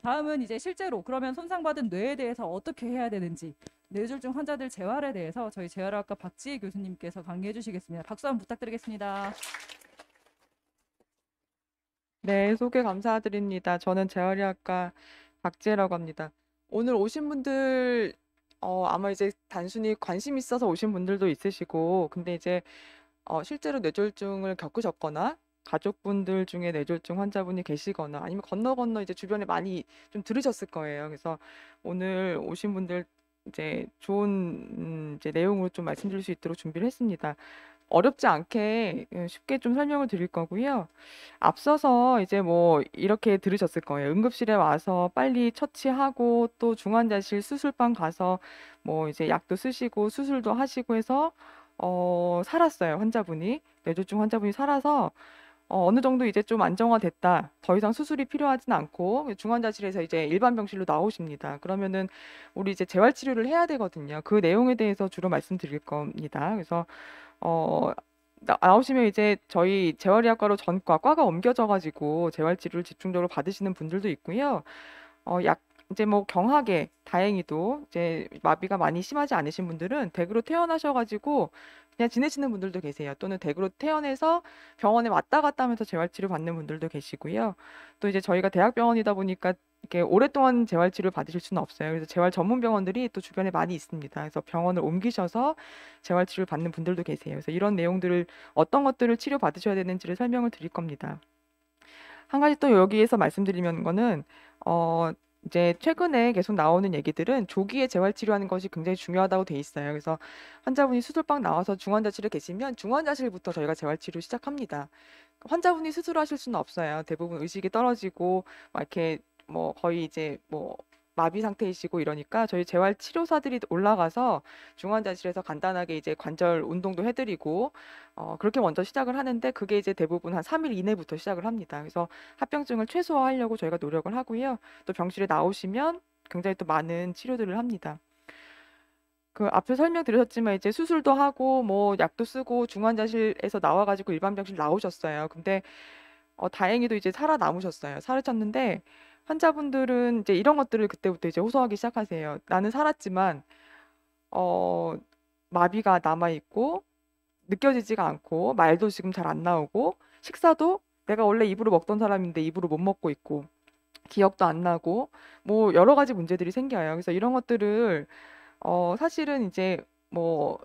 다음은 이제 실제로 그러면 손상받은 뇌에 대해서 어떻게 해야 되는지, 뇌졸중 환자들 재활에 대해서 저희 재활학과 박지혜 교수님께서 강의해 주시겠습니다. 박수 한번 부탁드리겠습니다. 네, 소개 감사드립니다. 저는 재활의학과 박지혜라고 합니다. 오늘 오신 분들, 아마 이제 단순히 관심 있어서 오신 분들도 있으시고, 근데 이제, 실제로 뇌졸중을 겪으셨거나, 가족분들 중에 뇌졸중 환자분이 계시거나, 아니면 건너 건너 이제 주변에 많이 좀 들으셨을 거예요. 그래서 오늘 오신 분들 이제 좋은, 이제 내용으로 좀 말씀드릴 수 있도록 준비를 했습니다. 어렵지 않게 쉽게 좀 설명을 드릴 거고요. 앞서서 이제 뭐 이렇게 들으셨을 거예요. 응급실에 와서 빨리 처치하고 또 중환자실 수술방 가서 뭐 이제 약도 쓰시고 수술도 하시고 해서 살았어요. 환자분이. 뇌졸중 환자분이 살아서 어느 정도 이제 좀 안정화됐다. 더 이상 수술이 필요하진 않고 중환자실에서 이제 일반 병실로 나오십니다. 그러면은 우리 이제 재활 치료를 해야 되거든요. 그 내용에 대해서 주로 말씀드릴 겁니다. 그래서 어, 나오시면 이제 저희 재활의학과로 전과 과가 옮겨져 가지고 재활치료를 집중적으로 받으시는 분들도 있고요. 이제 뭐 경하게 다행히도 이제 마비가 많이 심하지 않으신 분들은 댁으로 퇴원하셔 가지고 그냥 지내시는 분들도 계세요. 또는 댁으로 퇴원해서 병원에 왔다 갔다 하면서 재활치료 받는 분들도 계시고요. 또 이제 저희가 대학병원이다 보니까 이렇게 오랫동안 재활치료를 받으실 수는 없어요. 그래서 재활 전문 병원들이 또 주변에 많이 있습니다. 그래서 병원을 옮기셔서 재활치료를 받는 분들도 계세요. 그래서 이런 내용들을 어떤 것들을 치료 받으셔야 되는지를 설명을 드릴 겁니다. 한 가지 또 여기에서 말씀드리면 거는 어 이제 최근에 계속 나오는 얘기들은 조기에 재활 치료하는 것이 굉장히 중요하다고 돼 있어요. 그래서 환자분이 수술방 나와서 중환자실에 계시면 중환자실부터 저희가 재활 치료 시작합니다. 환자분이 스스로 하실 수는 없어요. 대부분 의식이 떨어지고 막 이렇게 뭐 거의 이제 뭐 마비 상태이시고 이러니까 저희 재활 치료사들이 올라가서 중환자실에서 간단하게 이제 관절 운동도 해드리고 그렇게 먼저 시작을 하는데 그게 이제 대부분 한 3일 이내부터 시작을 합니다. 그래서 합병증을 최소화하려고 저희가 노력을 하고요. 또 병실에 나오시면 굉장히 또 많은 치료들을 합니다. 그 앞에 설명드렸지만 이제 수술도 하고 뭐 약도 쓰고 중환자실에서 나와가지고 일반 병실 나오셨어요. 근데 다행히도 이제 살아남으셨어요. 살으셨는데 환자분들은 이제 이런 것들을 그때부터 이제 호소하기 시작하세요. 나는 살았지만 어, 마비가 남아 있고 느껴지지가 않고 말도 지금 잘 안 나오고 식사도 내가 원래 입으로 먹던 사람인데 입으로 못 먹고 있고 기억도 안 나고 뭐 여러 가지 문제들이 생겨요. 그래서 이런 것들을 사실은 이제 뭐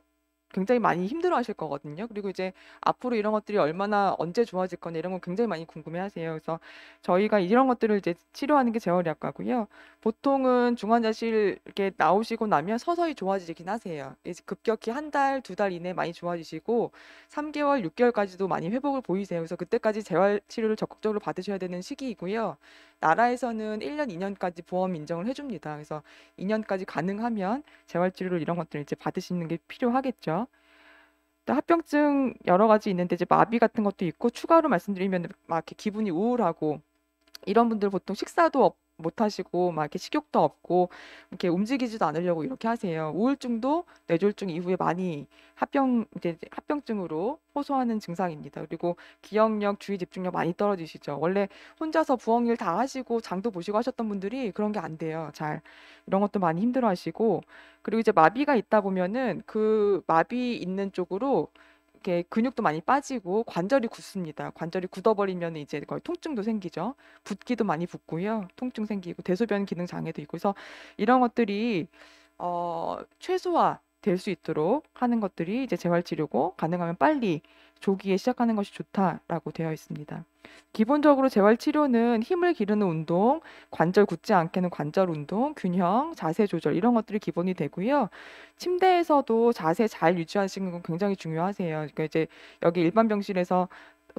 굉장히 많이 힘들어하실 거거든요. 그리고 이제 앞으로 이런 것들이 얼마나 언제 좋아질 거냐 이런 건 굉장히 많이 궁금해하세요. 그래서 저희가 이런 것들을 이제 치료하는 게 재활의학과고요. 보통은 중환자실 이렇게 나오시고 나면 서서히 좋아지긴 하세요. 이제 급격히 한 달, 두 달 이내 많이 좋아지시고 3개월, 6개월까지도 많이 회복을 보이세요. 그래서 그때까지 재활 치료를 적극적으로 받으셔야 되는 시기이고요. 나라에서는 1년, 2년까지 보험 인정을 해줍니다. 그래서 2년까지 가능하면 재활치료를 이런 것들을 이제 받으시는 게 필요하겠죠. 또 합병증 여러 가지 있는데 이제 마비 같은 것도 있고 추가로 말씀드리면 막 이렇게 기분이 우울하고 이런 분들 보통 식사도 못 하시고 막 이렇게 식욕도 없고 이렇게 움직이지도 않으려고 이렇게 하세요. 우울증도 뇌졸중 이후에 많이 이제 합병증으로 호소하는 증상입니다. 그리고 기억력, 주의 집중력 많이 떨어지시죠. 원래 혼자서 부엌 일 다 하시고 장도 보시고 하셨던 분들이 그런 게 안 돼요. 잘 이런 것도 많이 힘들어 하시고 그리고 이제 마비가 있다 보면은 그 마비 있는 쪽으로 이렇게 근육도 많이 빠지고 관절이 굳습니다. 관절이 굳어버리면 이제 거의 통증도 생기죠. 붓기도 많이 붓고요. 통증 생기고 대소변 기능 장애도 있고 그래서 이런 것들이 최소화 될 수 있도록 하는 것들이 이제 재활치료고 가능하면 빨리 조기에 시작하는 것이 좋다라고 되어 있습니다. 기본적으로 재활치료는 힘을 기르는 운동, 관절 굳지 않게 하는 관절 운동, 균형, 자세 조절 이런 것들이 기본이 되고요. 침대에서도 자세 잘 유지하시는 건 굉장히 중요하세요. 그러니까 이제 여기 일반 병실에서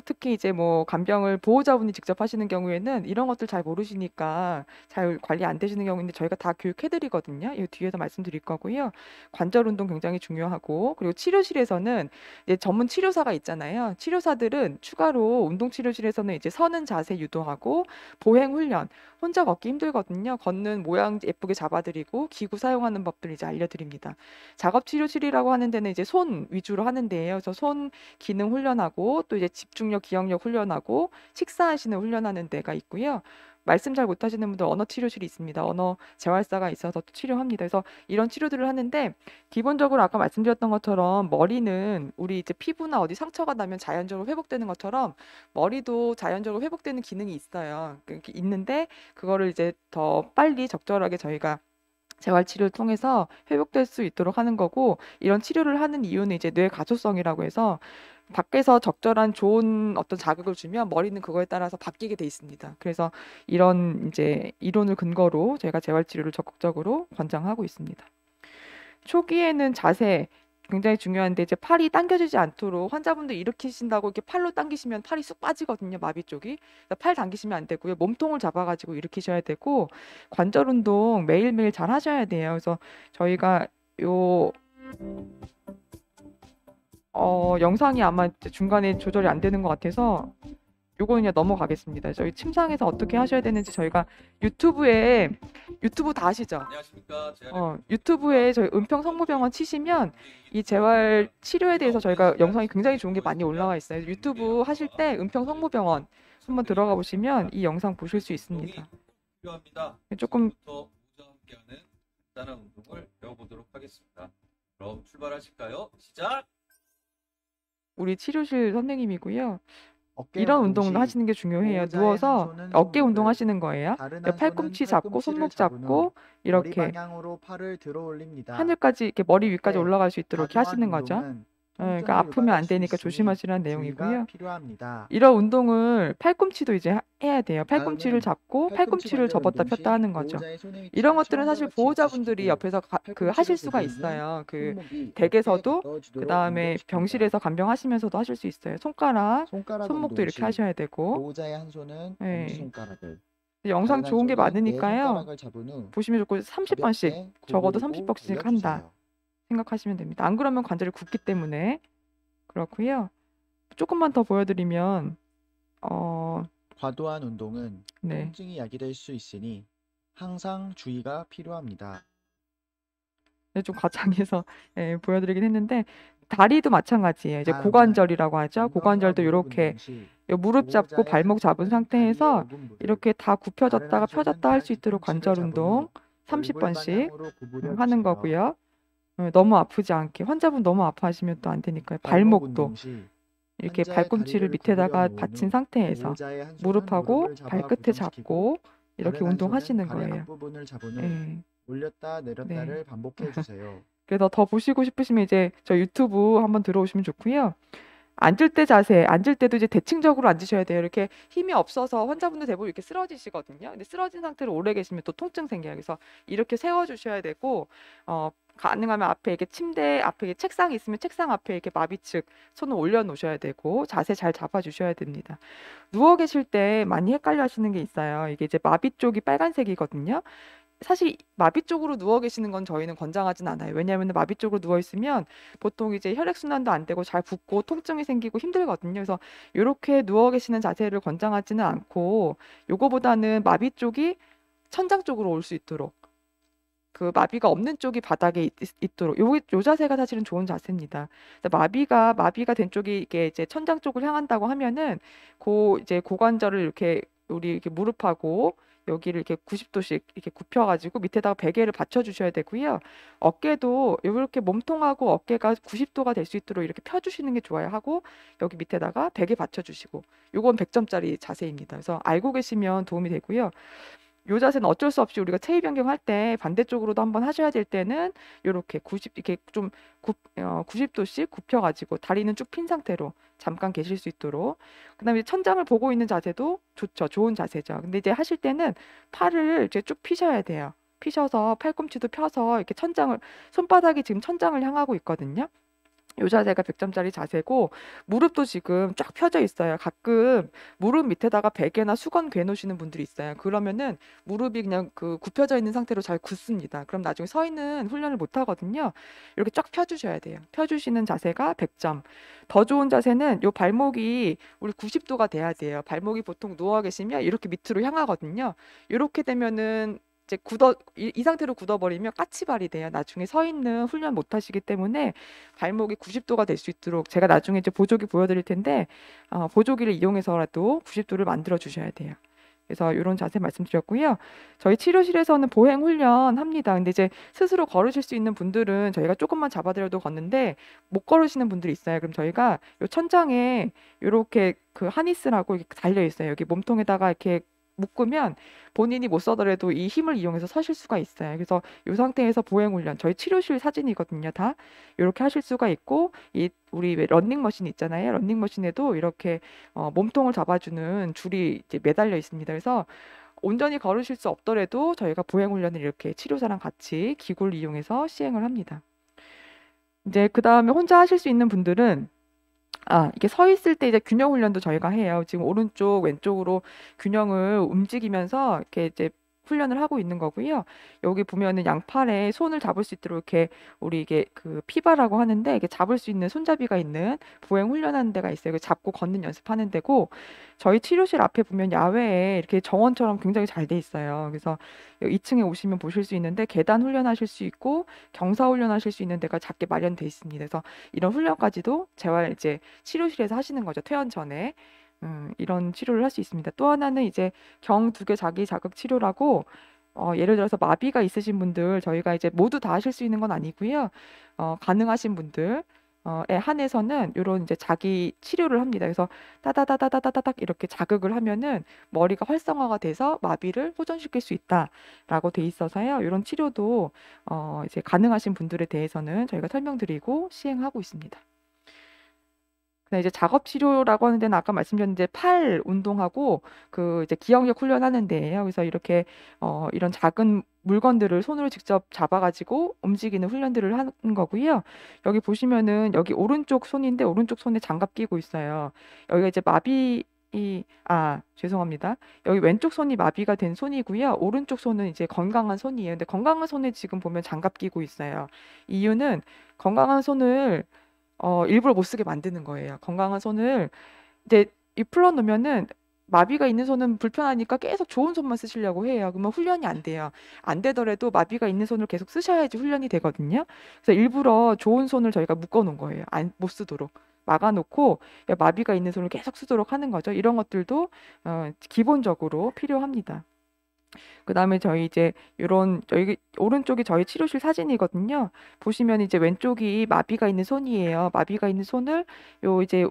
특히 이제 뭐 간병을 보호자분이 직접 하시는 경우에는 이런 것들 잘 모르시니까 잘 관리 안 되시는 경우인데 저희가 다 교육해드리거든요. 이 뒤에서 말씀드릴 거고요. 관절 운동 굉장히 중요하고 그리고 치료실에서는 이제 전문 치료사가 있잖아요. 치료사들은 추가로 운동 치료실에서는 이제 서는 자세 유도하고 보행 훈련 혼자 걷기 힘들거든요. 걷는 모양 예쁘게 잡아드리고 기구 사용하는 법들 이제 알려드립니다. 작업 치료실이라고 하는 데는 이제 손 위주로 하는 데예요. 그래서 손 기능 훈련하고 또 이제 집중력, 기억력 훈련하고 식사하시는 훈련하는 데가 있고요. 말씀 잘 못하시는 분들 언어 치료실이 있습니다. 언어 재활사가 있어서 또 치료합니다. 그래서 이런 치료들을 하는데 기본적으로 아까 말씀드렸던 것처럼 머리는 우리 이제 피부나 어디 상처가 나면 자연적으로 회복되는 것처럼 머리도 자연적으로 회복되는 기능이 있어요. 그게 있는데 그거를 이제 더 빨리 적절하게 저희가 재활 치료를 통해서 회복될 수 있도록 하는 거고 이런 치료를 하는 이유는 이제 뇌 가소성이라고 해서 밖에서 적절한 좋은 어떤 자극을 주면 머리는 그거에 따라서 바뀌게 돼 있습니다. 그래서 이런 이제 이론을 근거로 저희가 재활 치료를 적극적으로 권장하고 있습니다. 초기에는 자세 굉장히 중요한데 이제 팔이 당겨지지 않도록 환자분들 일으키신다고 이렇게 팔로 당기시면 팔이 쑥 빠지거든요. 마비 쪽이. 그래서 팔 당기시면 안 되고요. 몸통을 잡아가지고 일으키셔야 되고 관절 운동 매일매일 잘 하셔야 돼요. 그래서 저희가 요 영상이 아마 이제 중간에 조절이 안 되는 것 같아서 요거는 그냥 넘어가겠습니다. 저희 침상에서 어떻게 하셔야 되는지 저희가 유튜브 다 아시죠? 안녕하십니까. 유튜브에 저희 은평성모병원 치시면 이 재활 치료에 대해서 저희가 영상이 굉장히 좋은 게 많이 올라와 있어요. 유튜브 하실 때 은평성모병원 한번 들어가 보시면 이 영상 보실 수 있습니다. 필요합니다. 조금 지금부터 우리와 함께하는 간단한 운동을 배워보도록 하겠습니다. 그럼 출발하실까요? 시작. 우리 치료실 선생님이고요. 어깨 이런 운동 운동을 시 하시는 게 중요해요. 보호자의 누워서 한 손은 어깨 손목을, 운동하시는 거예요. 다른 그러니까 한 팔꿈치 손은 잡고 팔꿈치를 손목 잡은 후 잡고 머리 이렇게 방향으로 팔을 들어 올립니다. 하늘까지 이렇게 머리 위까지 이때 올라갈 수 있도록 이렇게 과도한 하시는 거죠. 운동은 그러니까 통증을 아프면 유발할 안 수 되니까 있으니 조심하시라는 주의가 내용이고요. 필요합니다. 이런 운동을 팔꿈치도 이제 해야 돼요. 팔꿈치를 다음은 잡고 팔꿈치 팔꿈치를 관절 접었다 운동 시 폈다 하는 거죠. 보호자의 손의 이런 위치를 것들은 사실 처음과 같이 보호자분들이 유지시키고 옆에서 그 팔꿈치를 하실 수가 고정해 있어요. 그 손목이 댁에서도 어깨에 가까워지도록 그 다음에 운동시킵니다. 병실에서 간병하시면서도 하실 수 있어요. 손가락, 손가락 손목도 운동 이렇게 시 하셔야 되고. 보호자의 한 손은 네. 엄지손가락을, 영상 다른 한 좋은 게 손은 내 많으니까요. 손가락을 잡은 후 보시면 좋고 30번씩 가볍게 적어도 구부리고 30번씩 한다 돌려주세요. 생각하시면 됩니다. 안 그러면 관절이 굽기 때문에 그렇고요. 조금만 더 보여드리면 과도한 운동은 네. 통증이 야기될 수 있으니 항상 주의가 필요합니다. 네, 좀 과장해서 예, 보여드리긴 했는데 다리도 마찬가지예요. 이제 다음은 고관절이라고 하죠. 엉덩이와 고관절도 무릎 이렇게 운동 시 무릎 잡고 보호자의 발목 한 잡은 손은 상태에서 다리의 오금부를, 이렇게 다 다른 굽혀졌다가 한 손은 펴졌다 할 수 팔 있도록 뒤꿈치를 관절 잡은 운동 후 얼굴 30번씩 방향으로 구부려 하는 주세요. 거고요. 너무 아프지 않게 환자분 너무 아파하시면 또 안 되니까요. 발목 발목도 운동 시 이렇게 환자의 발꿈치를 다리를 밑에다가 구부려 놓은 받친 후 상태에서 보호자의 한 손은 무릎하고 무릎을 잡아 발끝에 고정시키고 잡고 이렇게 다른 한 손은 운동하시는 발의 거예요. 앞부분을 잡은 후 예. 올렸다 내렸다를 네. 반복해 주세요. 그래서 더 보시고 싶으시면 이제 저 유튜브 한번 들어오시면 좋고요. 앉을 때 자세, 앉을 때도 이제 대칭적으로 앉으셔야 돼요. 이렇게 힘이 없어서 환자분들 대부분 이렇게 쓰러지시거든요. 근데 쓰러진 상태로 오래 계시면 또 통증 생겨요. 그래서 이렇게 세워주셔야 되고, 가능하면 앞에 이렇게 침대 앞에 이렇게 책상이 있으면 책상 앞에 이렇게 마비측 손을 올려놓으셔야 되고, 자세 잘 잡아주셔야 됩니다. 누워 계실 때 많이 헷갈려 하시는 게 있어요. 이게 이제 마비 쪽이 빨간색이거든요. 사실 마비 쪽으로 누워 계시는 건 저희는 권장하진 않아요. 왜냐하면 마비 쪽으로 누워 있으면 보통 이제 혈액 순환도 안 되고 잘 붓고 통증이 생기고 힘들거든요. 그래서 이렇게 누워 계시는 자세를 권장하지는 않고 요거보다는 마비 쪽이 천장 쪽으로 올 수 있도록 그 마비가 없는 쪽이 바닥에 있도록 요 자세가 사실은 좋은 자세입니다. 마비가 된 쪽이 이게 이제 천장 쪽을 향한다고 하면은 이제 고관절을 이렇게 우리 이렇게 무릎하고 여기를 이렇게 90도씩 이렇게 굽혀가지고 밑에다가 베개를 받쳐주셔야 되고요. 어깨도 이렇게 몸통하고 어깨가 90도가 될 수 있도록 이렇게 펴주시는 게 좋아요. 하고 여기 밑에다가 베개 받쳐주시고 요건 100점짜리 자세입니다. 그래서 알고 계시면 도움이 되고요. 요 자세는 어쩔 수 없이 우리가 체위 변경할 때 반대쪽으로도 한번 하셔야 될 때는 요렇게 90도씩 굽혀가지고 다리는 쭉 핀 상태로 잠깐 계실 수 있도록. 그다음에 천장을 보고 있는 자세도 좋죠. 좋은 자세죠. 근데 이제 하실 때는 팔을 이렇게 쭉 피셔야 돼요. 피셔서 팔꿈치도 펴서 이렇게 손바닥이 지금 천장을 향하고 있거든요. 요 자세가 100점짜리 자세고 무릎도 지금 쫙 펴져 있어요. 가끔 무릎 밑에다가 베개나 수건 괴 놓으시는 분들이 있어요. 그러면은 무릎이 그냥 그 굽혀져 있는 상태로 잘 굳습니다. 그럼 나중에 서 있는 훈련을 못 하거든요. 이렇게 쫙 펴주셔야 돼요. 펴주시는 자세가 100점. 더 좋은 자세는 요 발목이 우리 90도가 돼야 돼요. 발목이 보통 누워 계시면 이렇게 밑으로 향하거든요. 이렇게 되면은 이제 이 상태로 굳어버리면 까치발이 돼요. 나중에 서 있는 훈련 못 하시기 때문에 발목이 90도가 될 수 있도록 제가 나중에 이제 보조기 보여드릴 텐데 보조기를 이용해서라도 90도를 만들어 주셔야 돼요. 그래서 이런 자세 말씀드렸고요. 저희 치료실에서는 보행 훈련 합니다. 근데 이제 스스로 걸으실 수 있는 분들은 저희가 조금만 잡아드려도 걷는데 못 걸으시는 분들이 있어요. 그럼 저희가 요 천장에 이렇게 그 하니스라고 이렇게 달려 있어요. 여기 몸통에다가 이렇게 묶으면 본인이 못 서더라도 이 힘을 이용해서 서실 수가 있어요. 그래서 이 상태에서 보행 훈련, 저희 치료실 사진이거든요. 다 이렇게 하실 수가 있고, 이 우리 왜 러닝머신 있잖아요. 러닝머신에도 이렇게 몸통을 잡아주는 줄이 이제 매달려 있습니다. 그래서 온전히 걸으실 수 없더라도 저희가 보행 훈련을 이렇게 치료사랑 같이 기구를 이용해서 시행을 합니다. 이제 그 다음에 혼자 하실 수 있는 분들은 이게 서 있을 때 이제 균형 훈련도 저희가 해요. 지금 오른쪽, 왼쪽으로 균형을 움직이면서 이렇게 이제 훈련을 하고 있는 거고요. 여기 보면은 양팔에 손을 잡을 수 있도록 이렇게 우리 이게 그 피바라고 하는데 이게 잡을 수 있는 손잡이가 있는 보행 훈련하는 데가 있어요. 잡고 걷는 연습하는 데고 저희 치료실 앞에 보면 야외에 이렇게 정원처럼 굉장히 잘 돼 있어요. 그래서 2층에 오시면 보실 수 있는데 계단 훈련하실 수 있고 경사 훈련하실 수 있는 데가 작게 마련돼 있습니다. 그래서 이런 훈련까지도 재활 이제 치료실에서 하시는 거죠. 퇴원 전에. 이런 치료를 할 수 있습니다. 또 하나는 이제 경두개 자기 자극 치료라고 예를 들어서 마비가 있으신 분들 저희가 이제 모두 다 하실 수 있는 건 아니고요. 가능하신 분들 에 한해서는 이런 이제 자기 치료를 합니다. 그래서 따다다다다다닥 이렇게 자극을 하면은 머리가 활성화가 돼서 마비를 호전시킬 수 있다라고 돼 있어서요. 이런 치료도 이제 가능하신 분들에 대해서는 저희가 설명드리고 시행하고 있습니다. 이제 작업 치료라고 하는 데는 아까 말씀드렸는데 팔 운동하고 그 이제 기억력 훈련하는 데예요. 그래서 이렇게 이런 작은 물건들을 손으로 직접 잡아가지고 움직이는 훈련들을 하는 거고요. 여기 보시면은 여기 오른쪽 손인데 오른쪽 손에 장갑 끼고 있어요. 여기가 이제 죄송합니다. 여기 왼쪽 손이 마비가 된 손이고요. 오른쪽 손은 이제 건강한 손이에요. 근데 건강한 손에 지금 보면 장갑 끼고 있어요. 이유는 건강한 손을 일부러 못 쓰게 만드는 거예요. 건강한 손을 이제 이 풀어 놓으면은 마비가 있는 손은 불편하니까 계속 좋은 손만 쓰시려고 해요. 그러면 훈련이 안 돼요. 안 되더라도 마비가 있는 손을 계속 쓰셔야지 훈련이 되거든요. 그래서 일부러 좋은 손을 저희가 묶어 놓은 거예요. 못 쓰도록. 막아놓고 마비가 있는 손을 계속 쓰도록 하는 거죠. 이런 것들도 기본적으로 필요합니다. 그 다음에 저희 이제 여기 오른쪽이 저희 치료실 사진이거든요. 보시면 이제 왼쪽이 마비가 있는 손이에요. 마비가 있는 손을 이제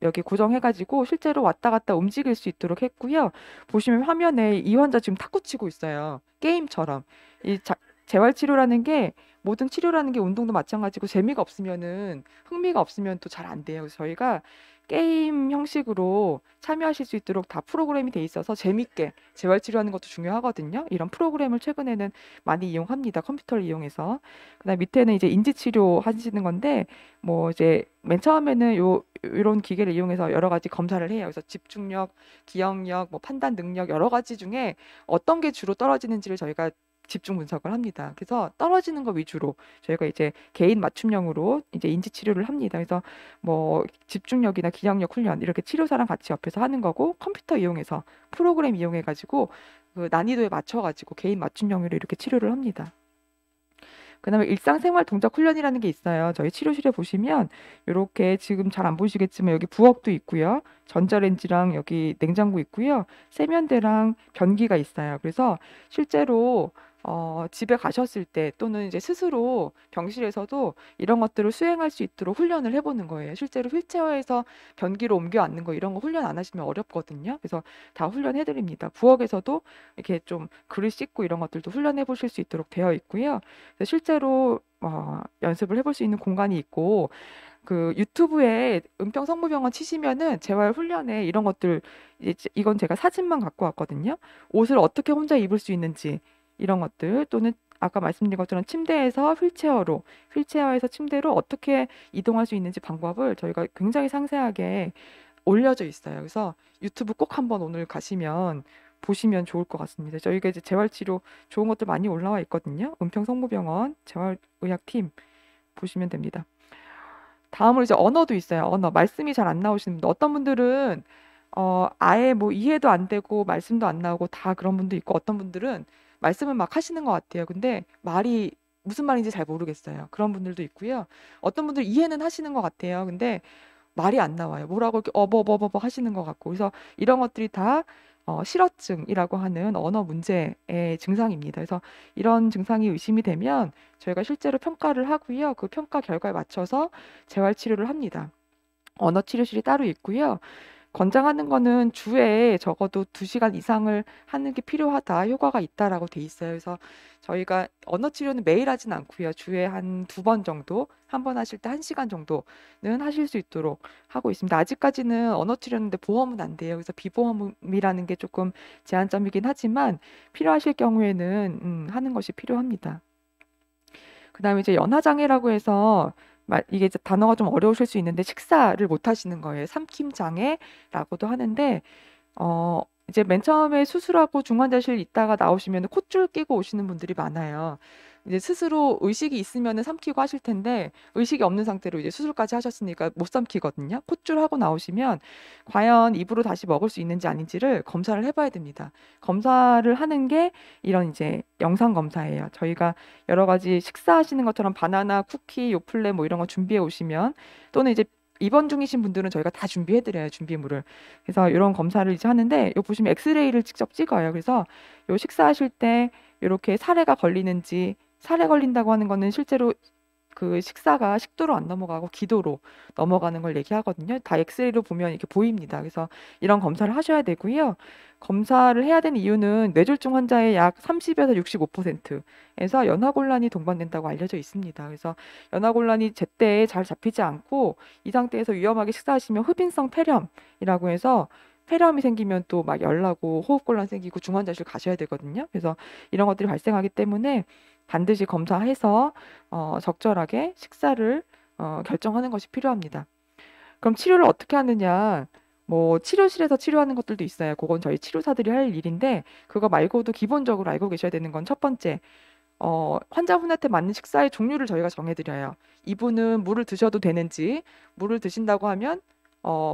여기 고정해가지고 실제로 왔다 갔다 움직일 수 있도록 했고요. 보시면 화면에 이 환자 지금 탁구 치고 있어요. 게임처럼. 재활치료라는 게 모든 치료라는 게 운동도 마찬가지고 재미가 없으면은 흥미가 없으면 또 잘 안 돼요. 그래서 저희가 게임 형식으로 참여하실 수 있도록 다 프로그램이 돼 있어서 재밌게 재활치료하는 것도 중요하거든요. 이런 프로그램을 최근에는 많이 이용합니다. 컴퓨터를 이용해서. 그다음 밑에는 이제 인지치료 하시는 건데 뭐 이제 맨 처음에는 이런 기계를 이용해서 여러 가지 검사를 해요. 그래서 집중력, 기억력, 뭐 판단 능력 여러 가지 중에 어떤 게 주로 떨어지는지를 저희가 집중 분석을 합니다. 그래서 떨어지는 거 위주로 저희가 이제 개인 맞춤형으로 이제 인지 치료를 합니다. 그래서 뭐 집중력이나 기억력 훈련 이렇게 치료사랑 같이 옆에서 하는 거고 컴퓨터 이용해서 프로그램 이용해 가지고 그 난이도에 맞춰 가지고 개인 맞춤형으로 이렇게 치료를 합니다. 그다음에 일상생활 동작 훈련이라는 게 있어요. 저희 치료실에 보시면 이렇게 지금 잘 안 보이시겠지만 여기 부엌도 있고요. 전자레인지랑 여기 냉장고 있고요. 세면대랑 변기가 있어요. 그래서 실제로 집에 가셨을 때 또는 이제 스스로 병실에서도 이런 것들을 수행할 수 있도록 훈련을 해보는 거예요. 실제로 휠체어에서 변기로 옮겨 앉는 거 이런 거 훈련 안 하시면 어렵거든요. 그래서 다 훈련해드립니다. 부엌에서도 이렇게 좀 그릇 씻고 이런 것들도 훈련해 보실 수 있도록 되어 있고요. 그래서 실제로 연습을 해볼 수 있는 공간이 있고 그 유튜브에 은평성모병원 치시면은 재활 훈련에 이런 것들 이건 제가 사진만 갖고 왔거든요. 옷을 어떻게 혼자 입을 수 있는지 이런 것들 또는 아까 말씀드린 것처럼 침대에서 휠체어에서 침대로 어떻게 이동할 수 있는지 방법을 저희가 굉장히 상세하게 올려져 있어요. 그래서 유튜브 꼭 한번 오늘 가시면 보시면 좋을 것 같습니다. 저희가 이제 재활치료 좋은 것들 많이 올라와 있거든요. 은평성모병원 재활의학팀 보시면 됩니다. 다음으로 이제 언어도 있어요. 언어. 말씀이 잘 안 나오시는 분들. 어떤 분들은 아예 뭐 이해도 안 되고 말씀도 안 나오고 다 그런 분도 있고 어떤 분들은 말씀을 막 하시는 것 같아요. 근데 말이 무슨 말인지 잘 모르겠어요. 그런 분들도 있고요. 어떤 분들 이해는 하시는 것 같아요. 근데 말이 안 나와요. 뭐라고 이렇게 어버버버버 하시는 것 같고. 그래서 이런 것들이 다 실어증이라고 하는 언어 문제의 증상입니다. 그래서 이런 증상이 의심이 되면 저희가 실제로 평가를 하고요. 그 평가 결과에 맞춰서 재활 치료를 합니다. 언어 치료실이 따로 있고요. 권장하는 거는 주에 적어도 2시간 이상을 하는 게 필요하다, 효과가 있다라고 돼 있어요. 그래서 저희가 언어 치료는 매일 하진 않고요. 주에 한 2번 정도, 한 번 하실 때 1시간 정도는 하실 수 있도록 하고 있습니다. 아직까지는 언어 치료인데 보험은 안 돼요. 그래서 비보험이라는 게 조금 제한점이긴 하지만 필요하실 경우에는 하는 것이 필요합니다. 그다음에 이제 연화장애라고 해서 이게 이제 단어가 좀 어려우실 수 있는데 식사를 못 하시는 거예요. 삼킴 장애라고도 하는데 이제 맨 처음에 수술하고 중환자실 있다가 나오시면 콧줄 끼고 오시는 분들이 많아요. 이제 스스로 의식이 있으면 삼키고 하실 텐데 의식이 없는 상태로 이제 수술까지 하셨으니까 못 삼키거든요. 콧줄 하고 나오시면 과연 입으로 다시 먹을 수 있는지 아닌지를 검사를 해봐야 됩니다. 검사를 하는 게 이런 이제 영상 검사예요. 저희가 여러 가지 식사하시는 것처럼 바나나, 쿠키, 요플레 뭐 이런 거 준비해 오시면 또는 이제 입원 중이신 분들은 저희가 다 준비해드려요, 준비물을. 그래서 이런 검사를 이제 하는데, 요 보시면 엑스레이를 직접 찍어요. 그래서 요 식사하실 때 이렇게 사례가 걸리는지, 사례 걸린다고 하는 거는 실제로 그 식사가 식도로 안 넘어가고 기도로 넘어가는 걸 얘기하거든요. 다 엑스레이로 보면 이렇게 보입니다. 그래서 이런 검사를 하셔야 되고요. 검사를 해야 되는 이유는 뇌졸중 환자의 약 30에서 65%에서 연화곤란이 동반된다고 알려져 있습니다. 그래서 연화곤란이 제때 잘 잡히지 않고 이 상태에서 위험하게 식사하시면 흡인성 폐렴이라고 해서 폐렴이 생기면 또 막 열나고 호흡곤란 생기고 중환자실 가셔야 되거든요. 그래서 이런 것들이 발생하기 때문에 반드시 검사해서 적절하게 식사를 결정하는 것이 필요합니다. 그럼 치료를 어떻게 하느냐? 뭐 치료실에서 치료하는 것들도 있어요. 그건 저희 치료사들이 할 일인데 그거 말고도 기본적으로 알고 계셔야 되는 건 첫 번째, 환자분한테 맞는 식사의 종류를 저희가 정해드려요. 이분은 물을 드셔도 되는지, 물을 드신다고 하면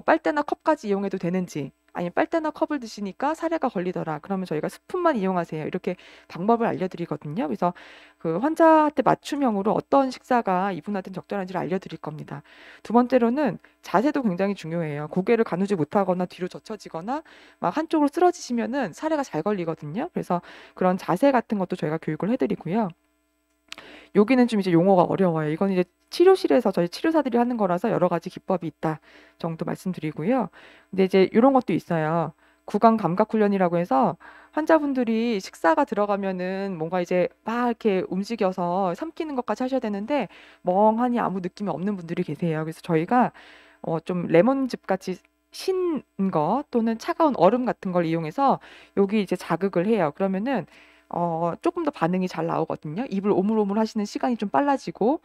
빨대나 컵까지 이용해도 되는지, 아니면 빨대나 컵을 드시니까 사례가 걸리더라. 그러면 저희가 스푼만 이용하세요. 이렇게 방법을 알려드리거든요. 그래서 그 환자한테 맞춤형으로 어떤 식사가 이분한테는 적절한지를 알려드릴 겁니다. 두 번째로는 자세도 굉장히 중요해요. 고개를 가누지 못하거나 뒤로 젖혀지거나 막 한쪽으로 쓰러지시면은 사례가 잘 걸리거든요. 그래서 그런 자세 같은 것도 저희가 교육을 해드리고요. 여기는 좀 이제 용어가 어려워요. 이건 이제 치료실에서 저희 치료사들이 하는 거라서 여러 가지 기법이 있다 정도 말씀드리고요. 근데 이제 이런 것도 있어요. 구강 감각 훈련이라고 해서 환자분들이 식사가 들어가면은 뭔가 이제 막 이렇게 움직여서 삼키는 것까지 하셔야 되는데 멍하니 아무 느낌이 없는 분들이 계세요. 그래서 저희가 좀 레몬즙 같이 신 거 또는 차가운 얼음 같은 걸 이용해서 여기 이제 자극을 해요. 그러면은 조금 더 반응이 잘 나오거든요. 입을 오물오물 하시는 시간이 좀 빨라지고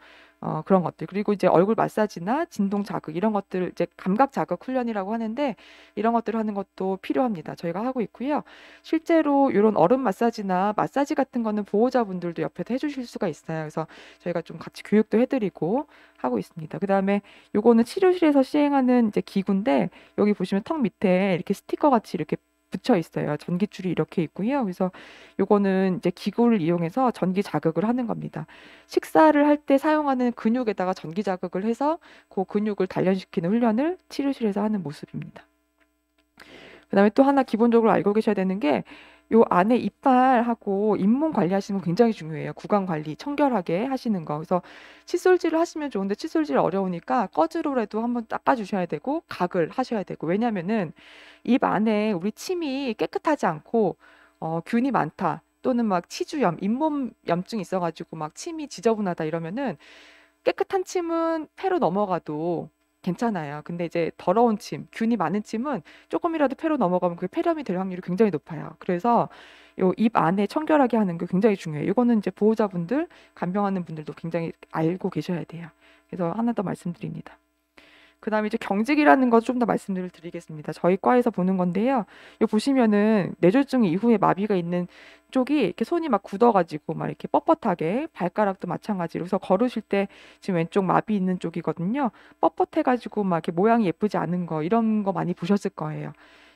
그런 것들. 그리고 이제 얼굴 마사지나 진동 자극 이런 것들 이제 감각 자극 훈련이라고 하는데 이런 것들을 하는 것도 필요합니다. 저희가 하고 있고요. 실제로 이런 얼음 마사지나 마사지 같은 거는 보호자분들도 옆에서 해주실 수가 있어요. 그래서 저희가 좀 같이 교육도 해드리고 하고 있습니다. 그다음에 요거는 치료실에서 시행하는 이제 기구인데 여기 보시면 턱 밑에 이렇게 스티커 같이 이렇게 붙여 있어요. 전기줄이 이렇게 있고요. 그래서 요거는 이제 기구를 이용해서 전기 자극을 하는 겁니다. 식사를 할 때 사용하는 근육에다가 전기 자극을 해서 그 근육을 단련시키는 훈련을 치료실에서 하는 모습입니다. 그다음에 또 하나 기본적으로 알고 계셔야 되는 게 요 안에 이빨하고 잇몸 관리하시는 거 굉장히 중요해요. 구강 관리 청결하게 하시는 거. 그래서 칫솔질을 하시면 좋은데 칫솔질 어려우니까 꺼즈로라도 한번 닦아주셔야 되고 각을 하셔야 되고 왜냐면은 입 안에 우리 침이 깨끗하지 않고 균이 많다 또는 막 치주염, 잇몸 염증이 있어가지고 막 침이 지저분하다 이러면은 깨끗한 침은 폐로 넘어가도 괜찮아요. 근데 이제 더러운 침, 균이 많은 침은 조금이라도 폐로 넘어가면 그게 폐렴이 될 확률이 굉장히 높아요. 그래서 요 입 안에 청결하게 하는 게 굉장히 중요해요. 이거는 이제 보호자분들, 간병하는 분들도 굉장히 알고 계셔야 돼요. 그래서 하나 더 말씀드립니다. 그다음에 이제 경직이라는 거 좀 더 말씀을 드리겠습니다. 저희 과에서 보는 건데요. 요 보시면은 뇌졸중 이후에 마비가 있는 쪽이 이렇게 손이 막 굳어가지고 막 이렇게 뻣뻣하게 발가락도 마찬가지로 그래서 걸으실 때 지금 왼쪽 마비 있는 쪽이거든요. 뻣뻣해가지고 막 이렇게 모양이 예쁘지 않은 거 이런 거 많이 보셨을 거예요.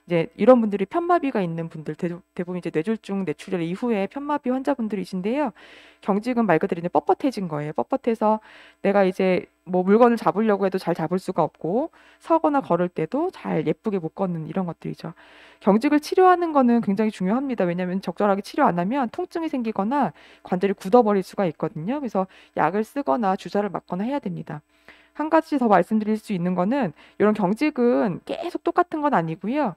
이제 이런 분들이 편마비가 있는 분들 대부분 이제 뇌졸중 뇌출혈 이후에 편마비 환자분들이신데요. 경직은 말 그대로 이제 뻣뻣해진 거예요. 뻣뻣해서 내가 이제 뭐 물건을 잡으려고 해도 잘 잡을 수가 없고 서거나 걸을 때도 잘 예쁘게 못 걷는 이런 것들이죠. 경직을 치료하는 거는 굉장히 중요합니다. 왜냐하면 적절하게 치료 안 하면 통증이 생기거나 관절이 굳어버릴 수가 있거든요. 그래서 약을 쓰거나 주사를 맞거나 해야 됩니다. 한 가지 더 말씀드릴 수 있는 거는 이런 경직은 계속 똑같은 건 아니고요.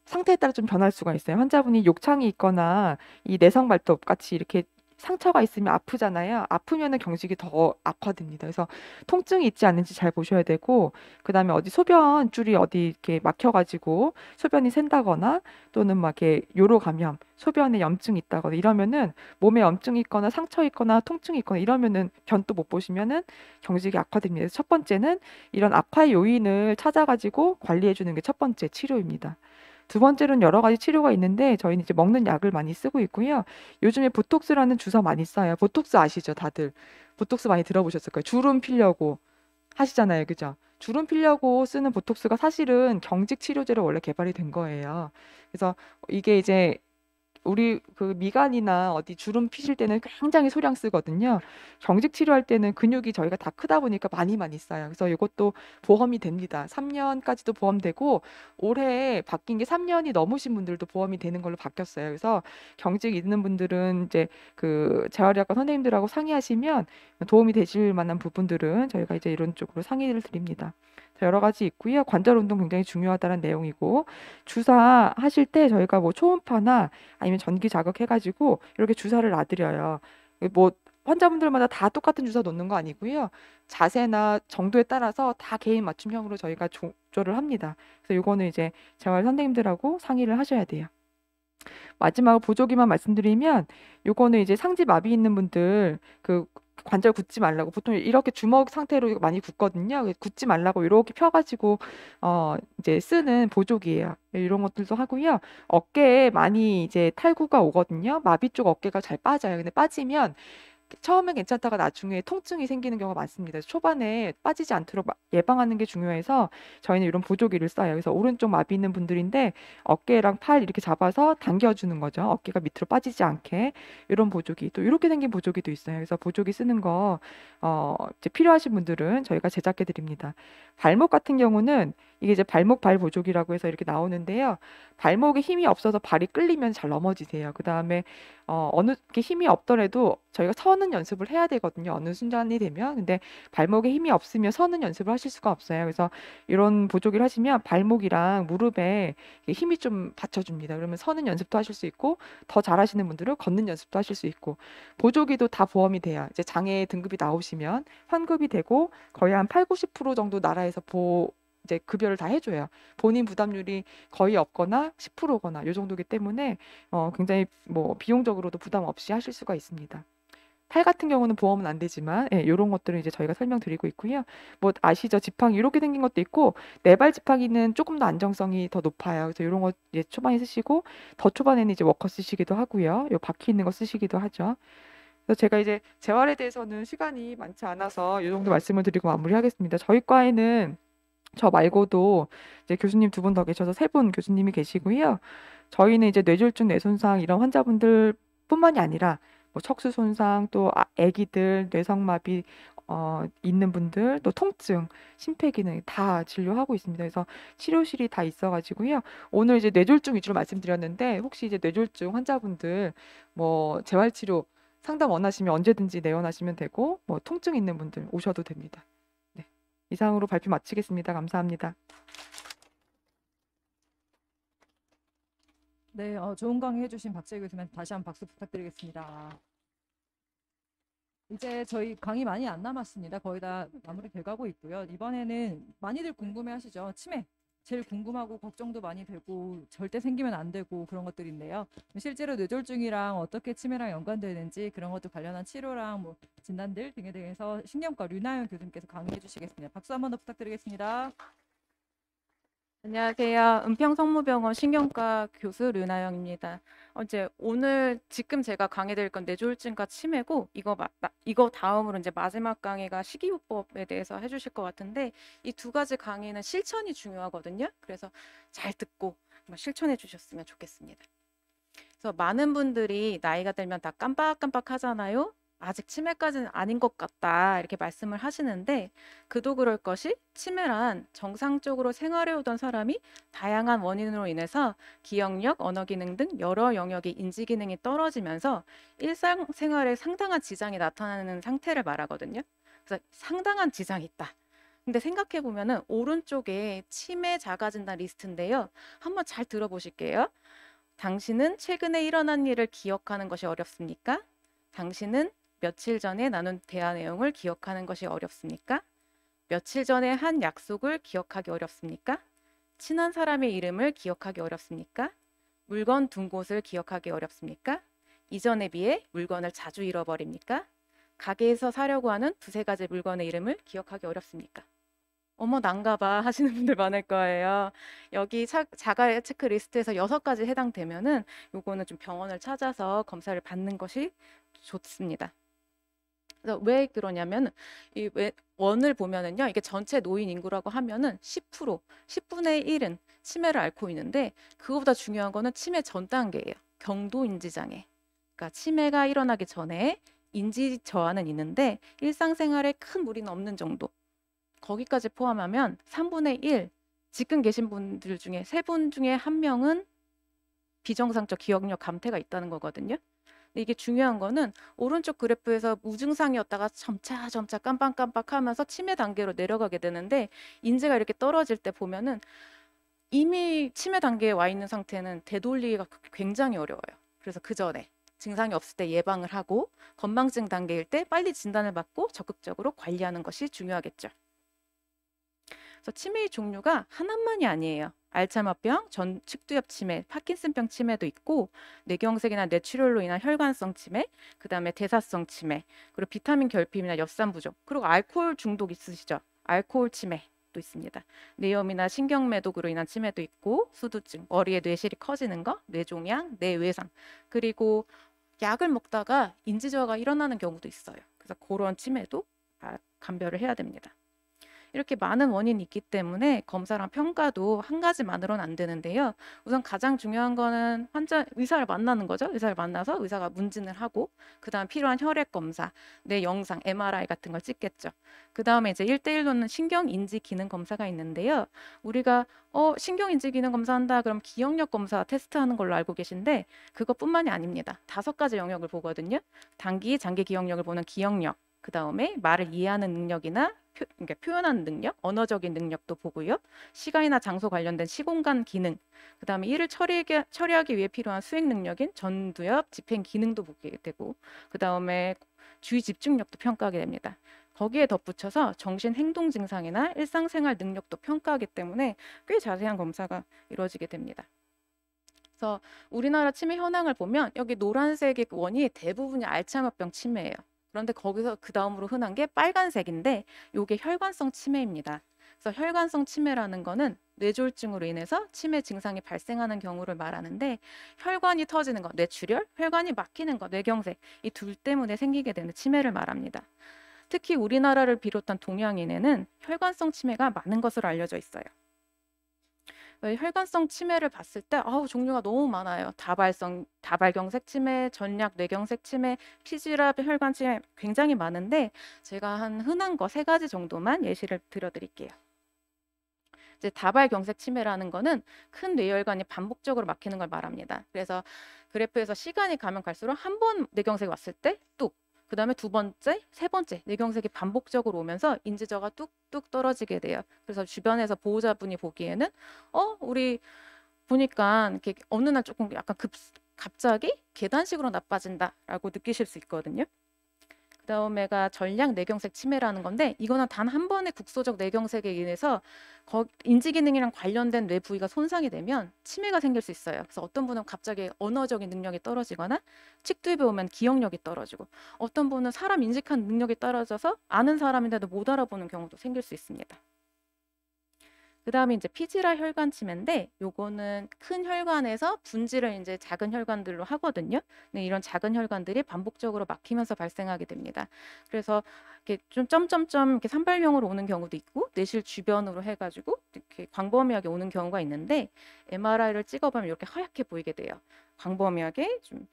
상태에 따라 좀 변할 수가 있어요. 환자분이 욕창이 있거나 이 내성발톱 같이 이렇게 상처가 있으면 아프잖아요. 아프면은 경직이 더 악화됩니다. 그래서 통증이 있지 않은지 잘 보셔야 되고, 그다음에 어디 소변줄이 어디 이렇게 막혀가지고 소변이 샌다거나 또는 막 이렇게 요로 감염, 소변에 염증이 있다거나 이러면은 몸에 염증이 있거나 상처 있거나 통증이 있거나 이러면은 변도 못 보시면은 경직이 악화됩니다. 그래서 첫 번째는 이런 악화의 요인을 찾아가지고 관리해 주는 게 첫 번째 치료입니다. 두 번째로는 여러 가지 치료가 있는데 저희는 이제 먹는 약을 많이 쓰고 있고요. 요즘에 보톡스라는 주사 많이 써요. 보톡스 아시죠, 다들? 보톡스 많이 들어보셨을 거예요. 주름 피려고 하시잖아요, 그죠? 주름 피려고 쓰는 보톡스가 사실은 경직 치료제로 원래 개발이 된 거예요. 그래서 이게 이제 우리 그 미간이나 어디 주름 피실 때는 굉장히 소량 쓰거든요. 경직 치료할 때는 근육이 저희가 다 크다 보니까 많이 써요. 그래서 이것도 보험이 됩니다. 3년까지도 보험되고 올해 바뀐 게 3년이 넘으신 분들도 보험이 되는 걸로 바뀌었어요. 그래서 경직 있는 분들은 이제 그 재활의학과 선생님들하고 상의하시면 도움이 되실 만한 부분들은 저희가 이제 이런 쪽으로 상의를 드립니다. 여러 가지 있고요. 관절 운동 굉장히 중요하다는 내용이고 주사하실 때 저희가 뭐 초음파나 아니면 전기 자극해가지고 이렇게 주사를 놔드려요. 뭐 환자분들마다 다 똑같은 주사 놓는 거 아니고요. 자세나 정도에 따라서 다 개인 맞춤형으로 저희가 조절을 합니다. 그래서 요거는 이제 재활 선생님들하고 상의를 하셔야 돼요. 마지막으로 보조기만 말씀드리면 요거는 이제 상지 마비 있는 분들 그 관절 굳지 말라고 보통 이렇게 주먹 상태로 많이 굳거든요. 굳지 말라고 이렇게 펴가지고 이제 쓰는 보조기예요. 이런 것들도 하고요. 어깨에 많이 이제 탈구가 오거든요. 마비 쪽 어깨가 잘 빠져요. 근데 빠지면 처음엔 괜찮다가 나중에 통증이 생기는 경우가 많습니다. 그래서 초반에 빠지지 않도록 예방하는 게 중요해서 저희는 이런 보조기를 써요. 그래서 오른쪽 마비 있는 분들인데 어깨랑 팔 이렇게 잡아서 당겨주는 거죠. 어깨가 밑으로 빠지지 않게 이런 보조기 또 이렇게 생긴 보조기도 있어요. 그래서 보조기 쓰는 거 이제 필요하신 분들은 저희가 제작해 드립니다. 발목 같은 경우는 이게 이제 발목 발 보조기라고 해서 이렇게 나오는데요. 발목에 힘이 없어서 발이 끌리면 잘 넘어지세요. 그 다음에 어느 게 힘이 없더라도 저희가 서는 연습을 해야 되거든요. 어느 순간이 되면. 근데 발목에 힘이 없으면 서는 연습을 하실 수가 없어요. 그래서 이런 보조기를 하시면 발목이랑 무릎에 힘이 좀 받쳐줍니다. 그러면 서는 연습도 하실 수 있고 더 잘하시는 분들은 걷는 연습도 하실 수 있고 보조기도 다 보험이 돼요. 이제 장애 등급이 나오시면 환급이 되고 거의 한 8, 90% 정도 나라에서 이제 급여를 다 해줘요. 본인 부담률이 거의 없거나 10%거나 이 정도기 때문에 굉장히 뭐 비용적으로도 부담 없이 하실 수가 있습니다. 팔 같은 경우는 보험은 안 되지만 이런 것들은 이제 저희가 설명드리고 있고요. 뭐 아시죠? 지팡이 이렇게 생긴 것도 있고 네발 지팡이는 조금 더 안정성이 더 높아요. 그래서 이런 거 이제 초반에 쓰시고 더 초반에는 이제 워커 쓰시기도 하고요. 요 바퀴 있는 거 쓰시기도 하죠. 그래서 제가 이제 재활에 대해서는 시간이 많지 않아서 이 정도 말씀을 드리고 마무리하겠습니다. 저희 과에는 저 말고도 이제 교수님 두 분 더 계셔서 세 분 교수님이 계시고요. 저희는 이제 뇌졸중, 뇌손상 이런 환자분들 뿐만이 아니라 뭐 척수 손상 또 아기들 뇌성마비 있는 분들 또 통증, 심폐기능 다 진료하고 있습니다. 그래서 치료실이 다 있어가지고요. 오늘 이제 뇌졸중 위주로 말씀드렸는데 혹시 이제 뇌졸중 환자분들 뭐 재활치료 상담 원하시면 언제든지 내원하시면 되고 뭐 통증 있는 분들 오셔도 됩니다. 네. 이상으로 발표 마치겠습니다. 감사합니다. 네, 좋은 강의 해주신 박재희 교수님한테 다시 한번 박수 부탁드리겠습니다. 이제 저희 강의 많이 안 남았습니다. 거의 다 마무리 돼가고 있고요. 이번에는 많이들 궁금해하시죠? 치매. 제일 궁금하고 걱정도 많이 되고 절대 생기면 안 되고 그런 것들인데요. 실제로 뇌졸중이랑 어떻게 치매랑 연관되는지 그런 것도 관련한 치료랑 뭐 진단들 등에 대해서 신경과 류나연 교수님께서 강의해 주시겠습니다. 박수 한 번 더 부탁드리겠습니다. 안녕하세요. 은평성모병원 신경과 교수 류나영입니다. 이제 오늘 지금 제가 강의 드릴 건 뇌졸중과 치매고 이거 다음으로 이제 마지막 강의가 식이요법에 대해서 해주실 것 같은데 이 두 가지 강의는 실천이 중요하거든요. 그래서 잘 듣고 한번 실천해 주셨으면 좋겠습니다. 그래서 많은 분들이 나이가 들면 다 깜빡깜빡 하잖아요. 아직 치매까지는 아닌 것 같다 이렇게 말씀을 하시는데 그도 그럴 것이 치매란 정상적으로 생활해 오던 사람이 다양한 원인으로 인해서 기억력, 언어 기능 등 여러 영역의 인지 기능이 떨어지면서 일상생활에 상당한 지장이 나타나는 상태를 말하거든요. 그래서 상당한 지장이 있다. 근데 생각해 보면은 오른쪽에 치매 자가진단 리스트인데요. 한번 잘 들어보실게요. 당신은 최근에 일어난 일을 기억하는 것이 어렵습니까? 당신은 며칠 전에 나눈 대화 내용을 기억하는 것이 어렵습니까? 며칠 전에 한 약속을 기억하기 어렵습니까? 친한 사람의 이름을 기억하기 어렵습니까? 물건 둔 곳을 기억하기 어렵습니까? 이전에 비해 물건을 자주 잃어버립니까? 가게에서 사려고 하는 두세 가지 물건의 이름을 기억하기 어렵습니까? 어머, 난가 봐 하시는 분들 많을 거예요. 여기 자가 체크리스트에서 6가지 해당되면은 요거는 좀 병원을 찾아서 검사를 받는 것이 좋습니다. 그래서 왜 그러냐면 원을 보면은요. 이게 전체 노인 인구라고 하면은 10%, 10분의 1은 치매를 앓고 있는데 그거보다 중요한 거는 치매 전 단계예요. 경도 인지 장애. 그러니까 치매가 일어나기 전에 인지 저하는 있는데 일상생활에 큰 무리는 없는 정도. 거기까지 포함하면 3분의 1, 지금 계신 분들 중에 3분 중에 1명은 비정상적 기억력 감퇴가 있다는 거거든요. 근데 이게 중요한 거는 오른쪽 그래프에서 무증상이었다가 점차 깜빡깜빡하면서 치매 단계로 내려가게 되는데 인지가 이렇게 떨어질 때 보면은 이미 치매 단계에 와 있는 상태는 되돌리기가 굉장히 어려워요. 그래서 그 전에 증상이 없을 때 예방을 하고 건망증 단계일 때 빨리 진단을 받고 적극적으로 관리하는 것이 중요하겠죠. 그래서 치매의 종류가 하나만이 아니에요. 알츠하이머병, 측두엽 치매, 파킨슨병 치매도 있고 뇌경색이나 뇌출혈로 인한 혈관성 치매, 그다음에 대사성 치매, 그리고 비타민 결핍이나 엽산 부족, 그리고 알코올 중독 있으시죠? 알코올 치매도 있습니다. 뇌염이나 신경매독으로 인한 치매도 있고 수두증, 머리에 뇌실이 커지는 거, 뇌종양, 뇌외상, 그리고 약을 먹다가 인지저하가 일어나는 경우도 있어요. 그래서 그런 치매도 감별을 해야 됩니다. 이렇게 많은 원인이 있기 때문에 검사랑 평가도 한 가지만으로는 안 되는데요. 우선 가장 중요한 거는 의사를 만나는 거죠. 의사를 만나서 의사가 문진을 하고 그다음 필요한 혈액 검사, 뇌 영상, MRI 같은 걸 찍겠죠. 그다음에 이제 1대1로는 신경인지 기능 검사가 있는데요. 우리가 신경인지 기능 검사한다 그럼 기억력 검사 테스트하는 걸로 알고 계신데 그것뿐만이 아닙니다. 5가지 영역을 보거든요. 단기, 장기 기억력을 보는 기억력, 그다음에 말을 이해하는 능력이나 그러니까 표현하는 능력, 언어적인 능력도 보고요. 시간이나 장소 관련된 시공간 기능, 그다음에 일을 처리하기 위해 필요한 수행 능력인 전두엽, 집행 기능도 보게 되고, 그다음에 주의 집중력도 평가하게 됩니다. 거기에 덧붙여서 정신 행동 증상이나 일상생활 능력도 평가하기 때문에 꽤 자세한 검사가 이루어지게 됩니다. 그래서 우리나라 치매 현황을 보면 여기 노란색의 원이 대부분이 알츠하이머병 치매예요. 그런데 거기서 그 다음으로 흔한 게 빨간색인데 이게 혈관성 치매입니다. 그래서 혈관성 치매라는 거는 뇌졸중으로 인해서 치매 증상이 발생하는 경우를 말하는데 혈관이 터지는 거, 뇌출혈, 혈관이 막히는 거, 뇌경색 이 둘 때문에 생기게 되는 치매를 말합니다. 특히 우리나라를 비롯한 동양인에는 혈관성 치매가 많은 것으로 알려져 있어요. 혈관성 치매를 봤을 때 종류가 너무 많아요. 다발경색 치매, 전략 뇌경색 치매, 피지랍 혈관 치매 굉장히 많은데 제가 한 흔한 거 3가지 정도만 예시를 들어드릴게요. 이제 다발경색 치매라는 거는 큰 뇌혈관이 반복적으로 막히는 걸 말합니다. 그래서 그래프에서 시간이 가면 갈수록 한 번 뇌경색이 왔을 때 뚝, 그 다음에 2번째, 3번째 뇌경색이 반복적으로 오면서 인지저가 뚝뚝 떨어지게 돼요. 그래서 주변에서 보호자분이 보기에는 우리 보니까 이렇게 어느 날 조금 약간 갑자기 계단식으로 나빠진다라고 느끼실 수 있거든요. 그다음에가 전략 뇌경색 치매라는 건데 이거는 단 한 번의 국소적 뇌경색에 인해서 인지 기능이랑 관련된 뇌 부위가 손상이 되면 치매가 생길 수 있어요. 그래서 어떤 분은 갑자기 언어적인 능력이 떨어지거나 측두엽에 오면 기억력이 떨어지고 어떤 분은 사람 인식하는 능력이 떨어져서 아는 사람인데도 못 알아보는 경우도 생길 수 있습니다. 그다음에 이제 피지라 혈관 치매인데 요거는 큰 혈관에서 분지를 이제 작은 혈관들로 하거든요. 네, 이런 작은 혈관들이 반복적으로 막히면서 발생하게 됩니다. 그래서 이렇게 좀 점점점 이렇게 산발형으로 오는 경우도 있고 뇌실 주변으로 해가지고 이렇게 광범위하게 오는 경우가 있는데 MRI를 찍어보면 이렇게 하얗게 보이게 돼요. 광범위하게 좀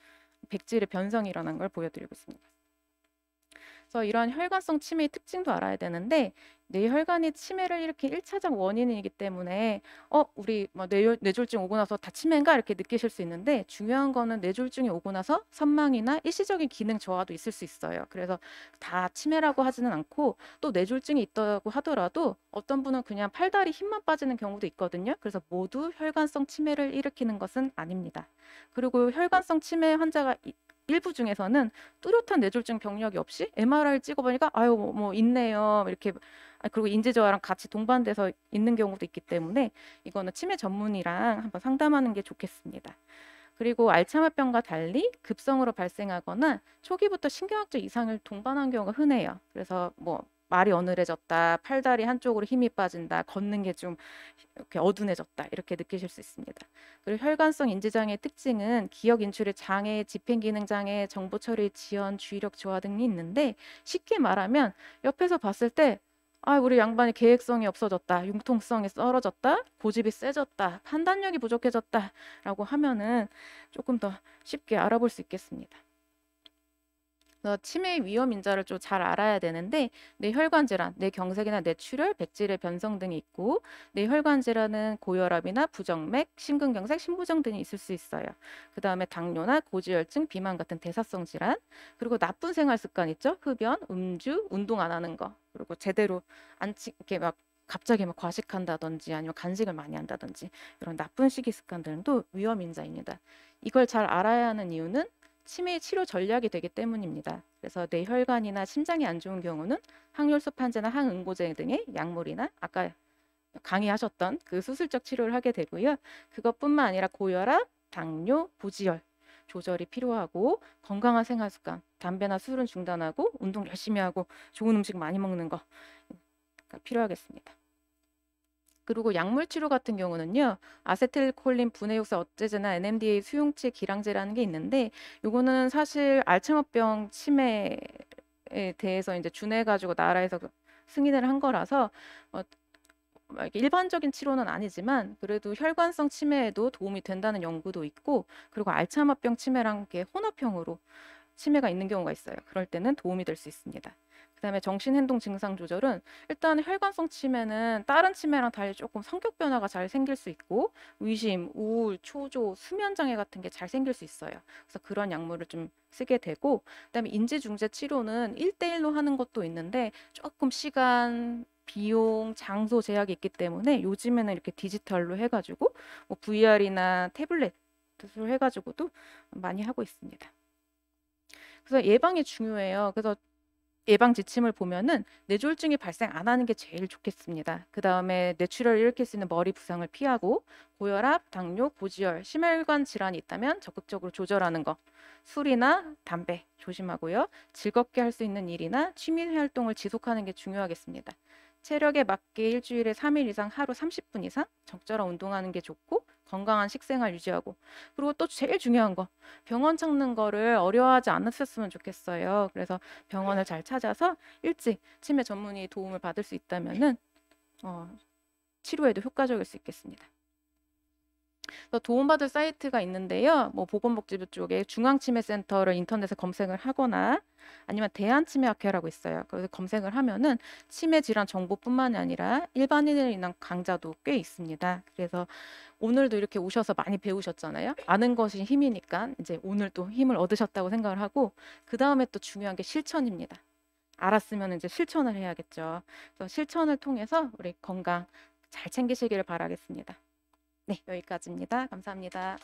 백질의 변성이 일어난 걸 보여드리고 있습니다. 그래서 이런 혈관성 치매의 특징도 알아야 되는데 뇌혈관이 치매를 일으킨 1차적 원인이기 때문에 우리 뭐 뇌졸중 오고 나서 다 치매인가 이렇게 느끼실 수 있는데 중요한 거는 뇌졸중이 오고 나서 선망이나 일시적인 기능 저하도 있을 수 있어요. 그래서 다 치매라고 하지는 않고 또 뇌졸중이 있다고 하더라도 어떤 분은 그냥 팔다리 힘만 빠지는 경우도 있거든요. 그래서 모두 혈관성 치매를 일으키는 것은 아닙니다. 그리고 혈관성 치매 환자가 일부 중에서는 뚜렷한 뇌졸중 병력이 없이 MRI를 찍어보니까 아유 뭐 있네요 이렇게 그리고 인지 저하랑 같이 동반돼서 있는 경우도 있기 때문에 이거는 치매 전문의랑 한번 상담하는 게 좋겠습니다. 그리고 알츠하이머병과 달리 급성으로 발생하거나 초기부터 신경학적 이상을 동반한 경우가 흔해요. 그래서 뭐 말이 어눌해졌다, 팔다리 한쪽으로 힘이 빠진다, 걷는 게 좀 이렇게 어둔해졌다 이렇게 느끼실 수 있습니다. 그리고 혈관성 인지장애의 특징은 기억 인출의 장애, 집행기능 장애, 정보 처리 지연, 주의력 저하 등이 있는데 쉽게 말하면 옆에서 봤을 때 우리 양반이 계획성이 없어졌다, 융통성이 떨어졌다, 고집이 세졌다, 판단력이 부족해졌다라고 하면은 조금 더 쉽게 알아볼 수 있겠습니다. 그래서 치매의 위험 인자를 좀 잘 알아야 되는데 뇌혈관 질환, 뇌경색이나 뇌출혈, 백질의 변성 등이 있고 뇌혈관 질환은 고혈압이나 부정맥, 심근경색, 심부정 등이 있을 수 있어요. 그 다음에 당뇨나 고지혈증, 비만 같은 대사성 질환, 그리고 나쁜 생활 습관 있죠? 흡연, 음주, 운동 안 하는 거, 그리고 제대로 이렇게 막 갑자기 막 과식한다든지 아니면 간식을 많이 한다든지 이런 나쁜 식이 습관들도 위험 인자입니다. 이걸 잘 알아야 하는 이유는 치매 치료 전략이 되기 때문입니다. 그래서 뇌혈관이나 심장이 안 좋은 경우는 항열소 판제나 항응고제 등의 약물이나 아까 강의하셨던 그 수술적 치료를 하게 되고요. 그것뿐만 아니라 고혈압, 당뇨, 고지혈 조절이 필요하고 건강한 생활 습관, 담배나 술은 중단하고 운동 열심히 하고 좋은 음식 많이 먹는 거 필요하겠습니다. 그리고 약물 치료 같은 경우는요. 아세틸콜린 분해육사 억제제나 NMDA 수용체 기량제라는 게 있는데 요거는 사실 알츠하이머병 치매에 대해서 이제 준해 가지고 나라에서 승인을 한 거라서 일반적인 치료는 아니지만 그래도 혈관성 치매에도 도움이 된다는 연구도 있고 그리고 알츠하이머병 치매랑 이렇게 혼합형으로 치매가 있는 경우가 있어요. 그럴 때는 도움이 될 수 있습니다. 그다음에 정신행동 증상 조절은 일단 혈관성 치매는 다른 치매랑 달리 조금 성격 변화가 잘 생길 수 있고 의심, 우울, 초조, 수면 장애 같은 게 잘 생길 수 있어요. 그래서 그런 약물을 좀 쓰게 되고 그다음에 인지중재 치료는 1대1로 하는 것도 있는데 조금 시간, 비용, 장소 제약이 있기 때문에 요즘에는 이렇게 디지털로 해가지고 뭐 VR이나 태블릿으로 해가지고도 많이 하고 있습니다. 그래서 예방이 중요해요. 그래서 예방 지침을 보면은 뇌졸중이 발생 안 하는 게 제일 좋겠습니다. 그 다음에 뇌출혈을 일으킬 수 있는 머리 부상을 피하고 고혈압, 당뇨, 고지혈, 심혈관 질환이 있다면 적극적으로 조절하는 거. 술이나 담배 조심하고요. 즐겁게 할 수 있는 일이나 취미 활동을 지속하는 게 중요하겠습니다. 체력에 맞게 일주일에 3일 이상 하루 30분 이상 적절한 운동하는 게 좋고 건강한 식생활 유지하고 그리고 또 제일 중요한 거 병원 찾는 거를 어려워하지 않으셨으면 좋겠어요. 그래서 병원을 잘 찾아서 일찍 치매 전문의 도움을 받을 수 있다면은 치료에도 효과적일 수 있겠습니다. 그래서 도움받을 사이트가 있는데요. 뭐 보건복지부 쪽에 중앙치매센터를 인터넷에 검색을 하거나 아니면 대한치매학회라고 있어요. 그래서 검색을 하면은 치매 질환 정보뿐만이 아니라 일반인을 위한 강좌도 꽤 있습니다. 그래서 오늘도 이렇게 오셔서 많이 배우셨잖아요. 아는 것이 힘이니까 이제 오늘 또 힘을 얻으셨다고 생각을 하고 그 다음에 또 중요한 게 실천입니다. 알았으면 이제 실천을 해야겠죠. 그래서 실천을 통해서 우리 건강 잘 챙기시기를 바라겠습니다. 네, 여기까지입니다. 감사합니다.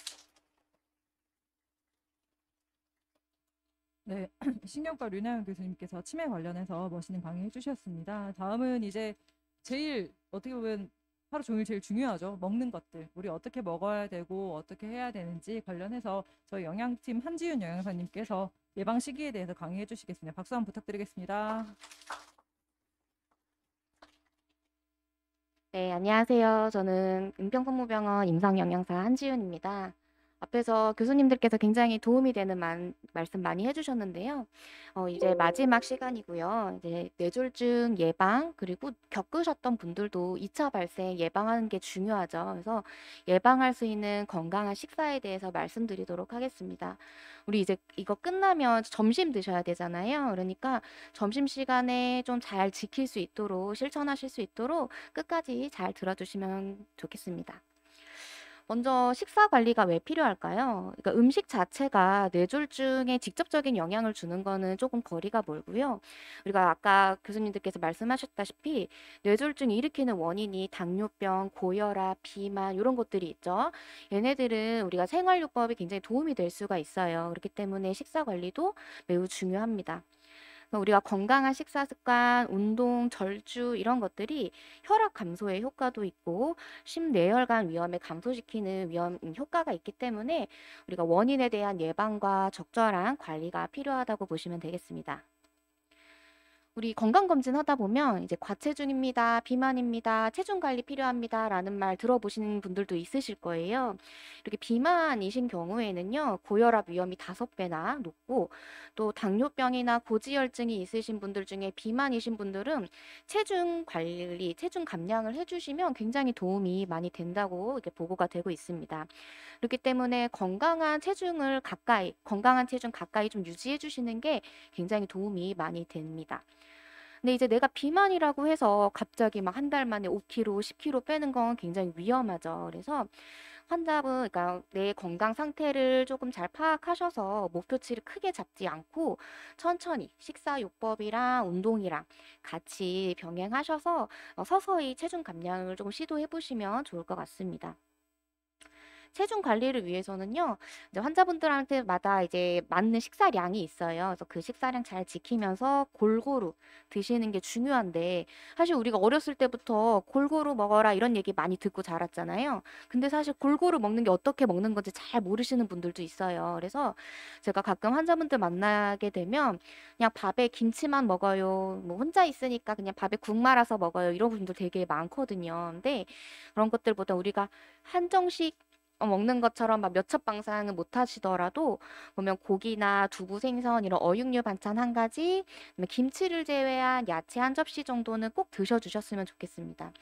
네, 신경과 류나영 교수님께서 치매 관련해서 멋있는 강의 해주셨습니다. 다음은 이제 제일 어떻게 보면 하루 종일 제일 중요하죠. 먹는 것들. 우리 어떻게 먹어야 되고 어떻게 해야 되는지 관련해서 저희 영양팀 한지윤 영양사님께서 예방 시기에 대해서 강의해 주시겠습니다. 박수 한번 부탁드리겠습니다. 네, 안녕하세요. 저는 은평성모병원 임상영양사 한지윤입니다. 앞에서 교수님들께서 굉장히 도움이 되는 말씀 많이 해주셨는데요. 이제 마지막 시간이고요. 이제 뇌졸중 예방, 그리고 겪으셨던 분들도 2차 발생 예방하는 게 중요하죠. 그래서 예방할 수 있는 건강한 식사에 대해서 말씀드리도록 하겠습니다. 우리 이제 이거 끝나면 점심 드셔야 되잖아요. 그러니까 점심시간에 좀 잘 지킬 수 있도록, 실천하실 수 있도록 끝까지 잘 들어주시면 좋겠습니다. 먼저 식사 관리가 왜 필요할까요? 그러니까 음식 자체가 뇌졸중에 직접적인 영향을 주는 거는 조금 거리가 멀고요. 우리가 아까 교수님들께서 말씀하셨다시피 뇌졸중이 일으키는 원인이 당뇨병, 고혈압, 비만 이런 것들이 있죠. 얘네들은 우리가 생활요법이 굉장히 도움이 될 수가 있어요. 그렇기 때문에 식사 관리도 매우 중요합니다. 우리가 건강한 식사 습관, 운동, 절주 이런 것들이 혈압 감소에 효과도 있고 심뇌혈관 위험을 감소시키는 효과가 있기 때문에 우리가 원인에 대한 예방과 적절한 관리가 필요하다고 보시면 되겠습니다. 우리 건강검진 하다 보면 이제 과체중입니다, 비만입니다, 체중 관리 필요합니다 라는 말 들어보신 분들도 있으실 거예요. 이렇게 비만이신 경우에는요, 고혈압 위험이 5배나 높고 또 당뇨병이나 고지혈증이 있으신 분들 중에 비만이신 분들은 체중 관리, 체중 감량을 해주시면 굉장히 도움이 많이 된다고 이렇게 보고가 되고 있습니다. 그렇기 때문에 건강한 체중 가까이 좀 유지해 주시는 게 굉장히 도움이 많이 됩니다. 근데 이제 내가 비만이라고 해서 갑자기 막 한 달 만에 5kg, 10kg 빼는 건 굉장히 위험하죠. 그래서 환자분, 그러니까 내 건강 상태를 조금 잘 파악하셔서 목표치를 크게 잡지 않고 천천히 식사요법이랑 운동이랑 같이 병행하셔서 서서히 체중 감량을 조금 시도해 보시면 좋을 것 같습니다. 체중 관리를 위해서는요, 이제 환자분들한테마다 이제 맞는 식사량이 있어요. 그래서 그 식사량 잘 지키면서 골고루 드시는 게 중요한데, 사실 우리가 어렸을 때부터 골고루 먹어라 이런 얘기 많이 듣고 자랐잖아요. 근데 사실 골고루 먹는 게 어떻게 먹는 건지 잘 모르시는 분들도 있어요. 그래서 제가 가끔 환자분들 만나게 되면 그냥 밥에 김치만 먹어요. 뭐 혼자 있으니까 그냥 밥에 국 말아서 먹어요. 이런 분들 되게 많거든요. 근데 그런 것들보다 우리가 한정식 먹는 것처럼 막 몇 첩 방상은 못 하시더라도 보면 고기나 두부, 생선 이런 어육류 반찬 한 가지, 그다음에 김치를 제외한 야채 한 접시 정도는 꼭 드셔주셨으면 좋겠습니다.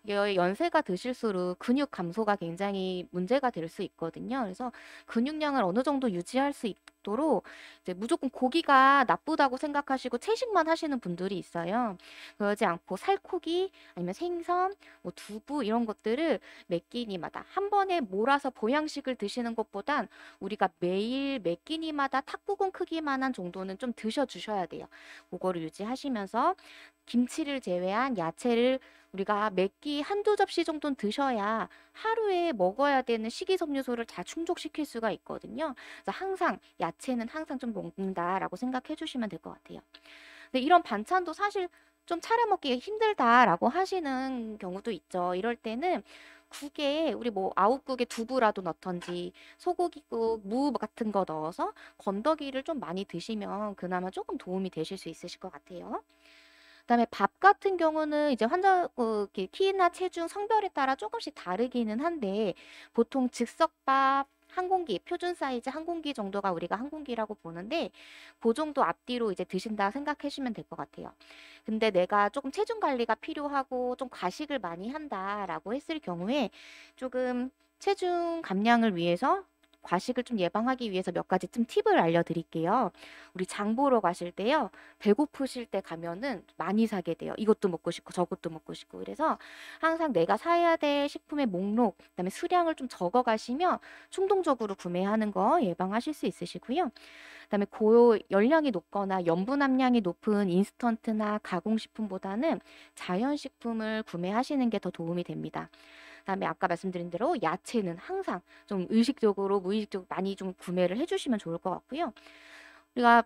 이게 연세가 드실수록 근육 감소가 굉장히 문제가 될 수 있거든요. 그래서 근육량을 어느 정도 유지할 수 있도록 이제 무조건 고기가 나쁘다고 생각하시고 채식만 하시는 분들이 있어요. 그러지 않고 살코기 아니면 생선, 뭐 두부 이런 것들을 몇 끼니마다 한 번에 몰아서 보양식을 드시는 것보단 우리가 매일 몇 끼니마다 탁구공 크기만한 정도는 좀 드셔주셔야 돼요. 그거를 유지하시면서 김치를 제외한 야채를 우리가 몇 끼 한두 접시 정도는 드셔야 하루에 먹어야 되는 식이섬유소를 잘 충족시킬 수가 있거든요. 그래서 항상 야채는 항상 좀 먹는다라고 생각해 주시면 될 것 같아요. 근데 이런 반찬도 사실 좀 차려 먹기가 힘들다라고 하시는 경우도 있죠. 이럴 때는 국에 우리 뭐 아욱국에 두부라도 넣던지 소고기국, 무 같은 거 넣어서 건더기를 좀 많이 드시면 그나마 조금 도움이 되실 수 있으실 것 같아요. 그다음에 밥 같은 경우는 이제 환자 이렇게 키나 체중, 성별에 따라 조금씩 다르기는 한데 보통 즉석밥 한 공기, 표준 사이즈 한 공기 정도가 우리가 한 공기라고 보는데 그 정도 앞뒤로 이제 드신다 생각하시면 될 것 같아요. 근데 내가 조금 체중 관리가 필요하고 좀 과식을 많이 한다라고 했을 경우에 조금 체중 감량을 위해서 과식을 좀 예방하기 위해서 몇 가지 좀 팁을 알려드릴게요. 우리 장 보러 가실 때요. 배고프실 때 가면은 많이 사게 돼요. 이것도 먹고 싶고 저것도 먹고 싶고. 그래서 항상 내가 사야 될 식품의 목록, 그다음에 수량을 좀 적어 가시면 충동적으로 구매하는 거 예방하실 수 있으시고요. 그다음에 열량이 높거나 염분 함량이 높은 인스턴트나 가공식품보다는 자연식품을 구매하시는 게 더 도움이 됩니다. 그다음에 아까 말씀드린 대로 야채는 항상 좀 의식적으로 무의식적으로 많이 좀 구매를 해주시면 좋을 것 같고요. 우리가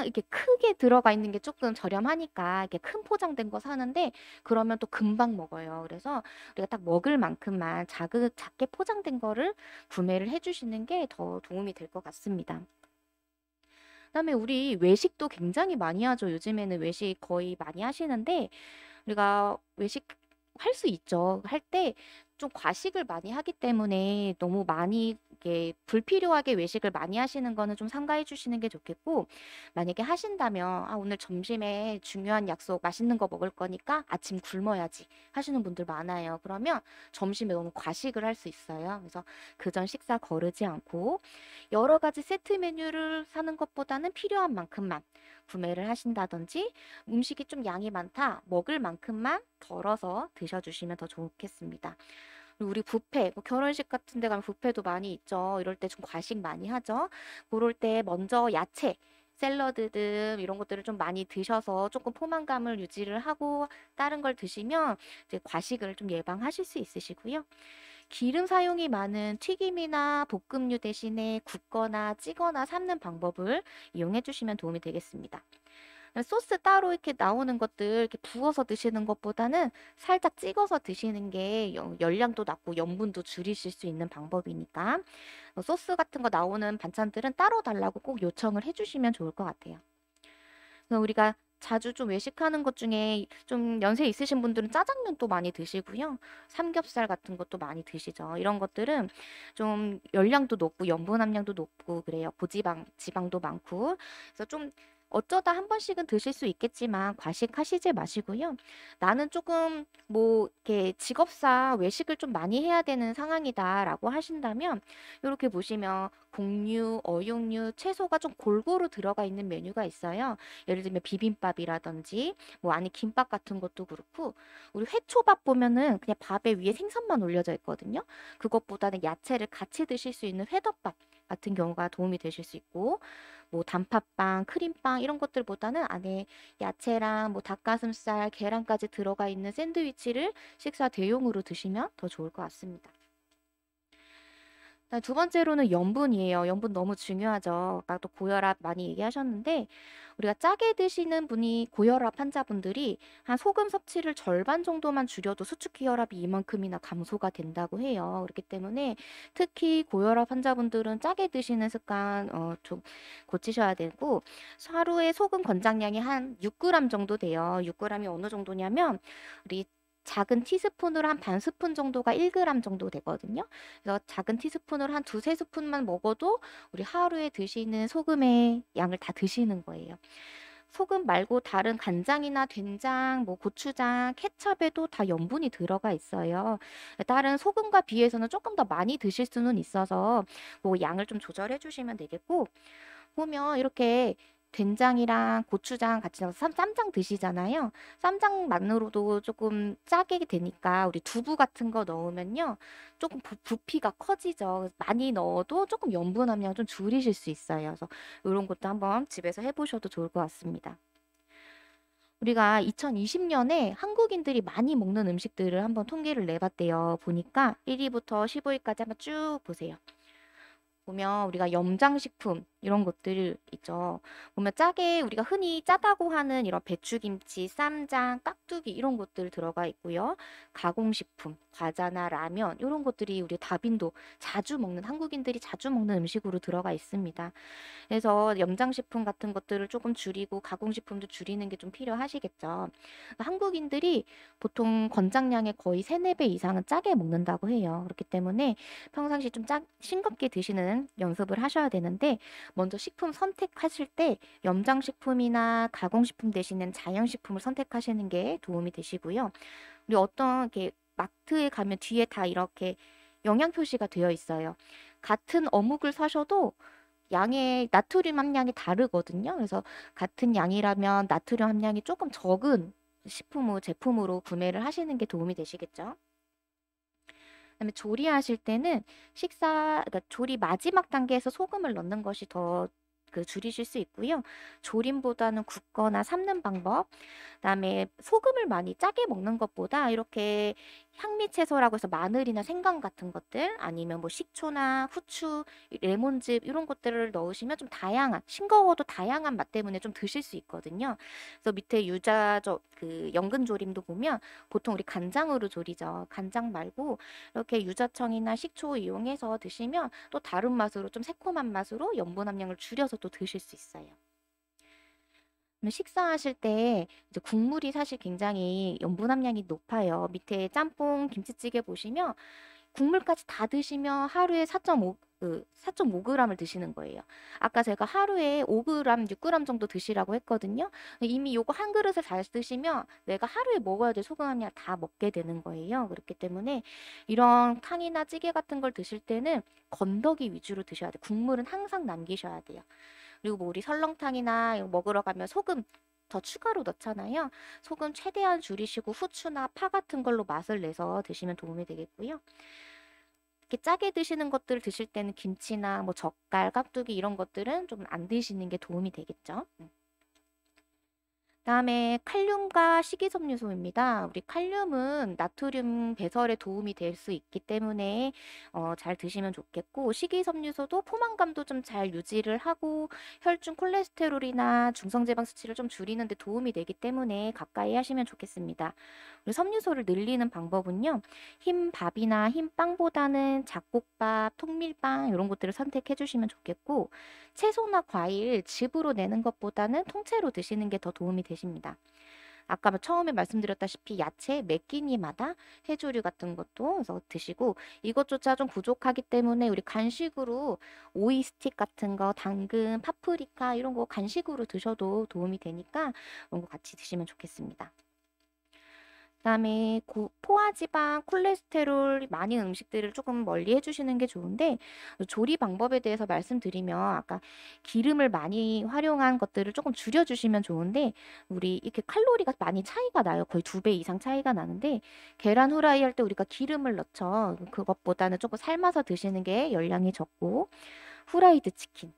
이렇게 크게 들어가 있는 게 조금 저렴하니까 이렇게 큰 포장된 거 사는데 그러면 또 금방 먹어요. 그래서 우리가 딱 먹을 만큼만 작게 포장된 거를 구매를 해주시는 게 더 도움이 될 것 같습니다. 그다음에 우리 외식도 굉장히 많이 하죠. 요즘에는 외식 거의 많이 하시는데 우리가 외식 할 수 있죠. 할 때 좀 과식을 많이 하기 때문에 너무 많이 이게 불필요하게 외식을 많이 하시는 거는 좀 삼가해 주시는 게 좋겠고, 만약에 하신다면 아, 오늘 점심에 중요한 약속 맛있는 거 먹을 거니까 아침 굶어야지 하시는 분들 많아요. 그러면 점심에 너무 과식을 할 수 있어요. 그래서 그전 식사 거르지 않고 여러 가지 세트 메뉴를 사는 것보다는 필요한 만큼만 구매를 하신다든지, 음식이 좀 양이 많다, 먹을 만큼만 덜어서 드셔주시면 더 좋겠습니다. 그리고 우리 뷔페, 뭐 결혼식 같은 데 가면 뷔페도 많이 있죠. 이럴 때 좀 과식 많이 하죠. 그럴 때 먼저 야채, 샐러드 등 이런 것들을 좀 많이 드셔서 조금 포만감을 유지를 하고 다른 걸 드시면 이제 과식을 좀 예방하실 수 있으시고요. 기름 사용이 많은 튀김이나 볶음류 대신에 굽거나 찌거나 삶는 방법을 이용해 주시면 도움이 되겠습니다. 소스 따로 이렇게 나오는 것들 이렇게 부어서 드시는 것보다는 살짝 찍어서 드시는 게 열량도 낮고 염분도 줄이실 수 있는 방법이니까, 소스 같은 거 나오는 반찬들은 따로 달라고 꼭 요청을 해주시면 좋을 것 같아요. 그래서 우리가 자주 좀 외식하는 것 중에 좀 연세 있으신 분들은 짜장면도 많이 드시고요. 삼겹살 같은 것도 많이 드시죠. 이런 것들은 좀 열량도 높고 염분 함량도 높고 그래요. 고지방, 지방도 많고. 그래서 좀 어쩌다 한 번씩은 드실 수 있겠지만 과식하시지 마시고요. 나는 조금 뭐 이렇게 직업상 외식을 좀 많이 해야 되는 상황이다라고 하신다면 이렇게 보시면 곡류, 어육류, 채소가 좀 골고루 들어가 있는 메뉴가 있어요. 예를 들면 비빔밥이라든지 뭐 아니 김밥 같은 것도 그렇고, 우리 회초밥 보면은 그냥 밥에 위에 생선만 올려져 있거든요. 그것보다는 야채를 같이 드실 수 있는 회덮밥 같은 경우가 도움이 되실 수 있고, 뭐 단팥빵, 크림빵 이런 것들보다는 안에 야채랑 뭐 닭가슴살, 계란까지 들어가 있는 샌드위치를 식사 대용으로 드시면 더 좋을 것 같습니다. 두 번째로는 염분이에요. 염분 너무 중요하죠. 아까 또 고혈압 많이 얘기하셨는데, 우리가 짜게 드시는 분이 고혈압 환자분들이 한 소금 섭취를 절반 정도만 줄여도 수축기 혈압이 이만큼이나 감소가 된다고 해요. 그렇기 때문에 특히 고혈압 환자분들은 짜게 드시는 습관 좀 고치셔야 되고, 하루에 소금 권장량이 한 6g 정도 돼요. 6g이 어느 정도냐면 우리 작은 티스푼으로 한 반 스푼 정도가 1g 정도 되거든요. 그래서 작은 티스푼으로 한 두세 스푼만 먹어도 우리 하루에 드시는 소금의 양을 다 드시는 거예요. 소금 말고 다른 간장이나 된장, 뭐 고추장, 케첩에도 다 염분이 들어가 있어요. 다른 소금과 비해서는 조금 더 많이 드실 수는 있어서 뭐 양을 좀 조절해 주시면 되겠고, 보면 이렇게 된장이랑 고추장 같이 넣어서 쌈장 드시잖아요. 쌈장만으로도 조금 짜게 되니까 우리 두부 같은 거 넣으면요, 조금 부피가 커지죠. 많이 넣어도 조금 염분 함량 좀 줄이실 수 있어요. 그래서 이런 것도 한번 집에서 해보셔도 좋을 것 같습니다. 우리가 2020년에 한국인들이 많이 먹는 음식들을 한번 통계를 내봤대요. 보니까 1위부터 15위까지 한번 쭉 보세요. 보면 우리가 염장식품 이런 것들 있죠. 보면 짜게 우리가 흔히 짜다고 하는 이런 배추김치, 쌈장, 깍두기 이런 것들 들어가 있고요. 가공식품, 과자나 라면 이런 것들이 우리 다빈도 자주 먹는, 한국인들이 자주 먹는 음식으로 들어가 있습니다. 그래서 염장식품 같은 것들을 조금 줄이고 가공식품도 줄이는 게 좀 필요하시겠죠. 한국인들이 보통 권장량의 거의 3, 4배 이상은 짜게 먹는다고 해요. 그렇기 때문에 평상시 좀 싱겁게 드시는 연습을 하셔야 되는데, 먼저 식품 선택하실 때 염장식품이나 가공식품 대신엔 자연식품을 선택하시는 게 도움이 되시고요. 우리 어떤 이렇게 마트에 가면 뒤에 다 이렇게 영양 표시가 되어 있어요. 같은 어묵을 사셔도 양의 나트륨 함량이 다르거든요. 그래서 같은 양이라면 나트륨 함량이 조금 적은 제품으로 구매를 하시는 게 도움이 되시겠죠. 그다음에 조리하실 때는 그러니까 조리 마지막 단계에서 소금을 넣는 것이 더 줄이실 수 있고요. 조림보다는 굽거나 삶는 방법, 그다음에 소금을 많이 짜게 먹는 것보다 이렇게 향미 채소라고 해서 마늘이나 생강 같은 것들, 아니면 뭐 식초나 후추, 레몬즙 이런 것들을 넣으시면 좀 다양한, 싱거워도 다양한 맛 때문에 좀 드실 수 있거든요. 그래서 밑에 연근 조림도 보면 보통 우리 간장으로 조리죠. 간장 말고 이렇게 유자청이나 식초 이용해서 드시면 또 다른 맛으로, 좀 새콤한 맛으로 염분 함량을 줄여서 또 드실 수 있어요. 그러면 식사하실 때 이제 국물이 사실 굉장히 염분 함량이 높아요. 밑에 짬뽕, 김치찌개 보시면 국물까지 다 드시면 하루에 4.5g을 드시는 거예요. 아까 제가 하루에 5g, 6g 정도 드시라고 했거든요. 이미 요거 한 그릇을 잘 드시면 내가 하루에 먹어야 될 소금 함량 다 먹게 되는 거예요. 그렇기 때문에 이런 탕이나 찌개 같은 걸 드실 때는 건더기 위주로 드셔야 돼요. 국물은 항상 남기셔야 돼요. 그리고 뭐 우리 설렁탕이나 이거 먹으러 가면 소금 더 추가로 넣잖아요. 소금 최대한 줄이시고 후추나 파 같은 걸로 맛을 내서 드시면 도움이 되겠고요. 이렇게 짜게 드시는 것들 드실 때는 김치나 뭐 젓갈, 깍두기 이런 것들은 좀 안 드시는 게 도움이 되겠죠. 그다음에 칼륨과 식이섬유소입니다. 우리 칼륨은 나트륨 배설에 도움이 될 수 있기 때문에 잘 드시면 좋겠고, 식이섬유소도 포만감도 좀 잘 유지를 하고 혈중 콜레스테롤이나 중성지방 수치를 좀 줄이는 데 도움이 되기 때문에 가까이 하시면 좋겠습니다. 그리고 섬유소를 늘리는 방법은요. 흰 밥이나 흰 빵보다는 잡곡밥, 통밀빵 이런 것들을 선택해 주시면 좋겠고, 채소나 과일 즙으로 내는 것보다는 통째로 드시는 게 더 도움이 되십니다. 아까 처음에 말씀드렸다시피 야채, 매끼니마다 해조류 같은 것도 해서 드시고, 이것조차 좀 부족하기 때문에 우리 간식으로 오이 스틱 같은 거, 당근, 파프리카 이런 거 간식으로 드셔도 도움이 되니까 이런 거 같이 드시면 좋겠습니다. 그다음에 포화지방, 콜레스테롤 많은 음식들을 조금 멀리 해주시는 게 좋은데, 조리 방법에 대해서 말씀드리면 아까 기름을 많이 활용한 것들을 조금 줄여주시면 좋은데, 우리 이렇게 칼로리가 많이 차이가 나요. 거의 2배 이상 차이가 나는데, 계란 후라이 할 때 우리가 기름을 넣죠. 그것보다는 조금 삶아서 드시는 게 열량이 적고, 후라이드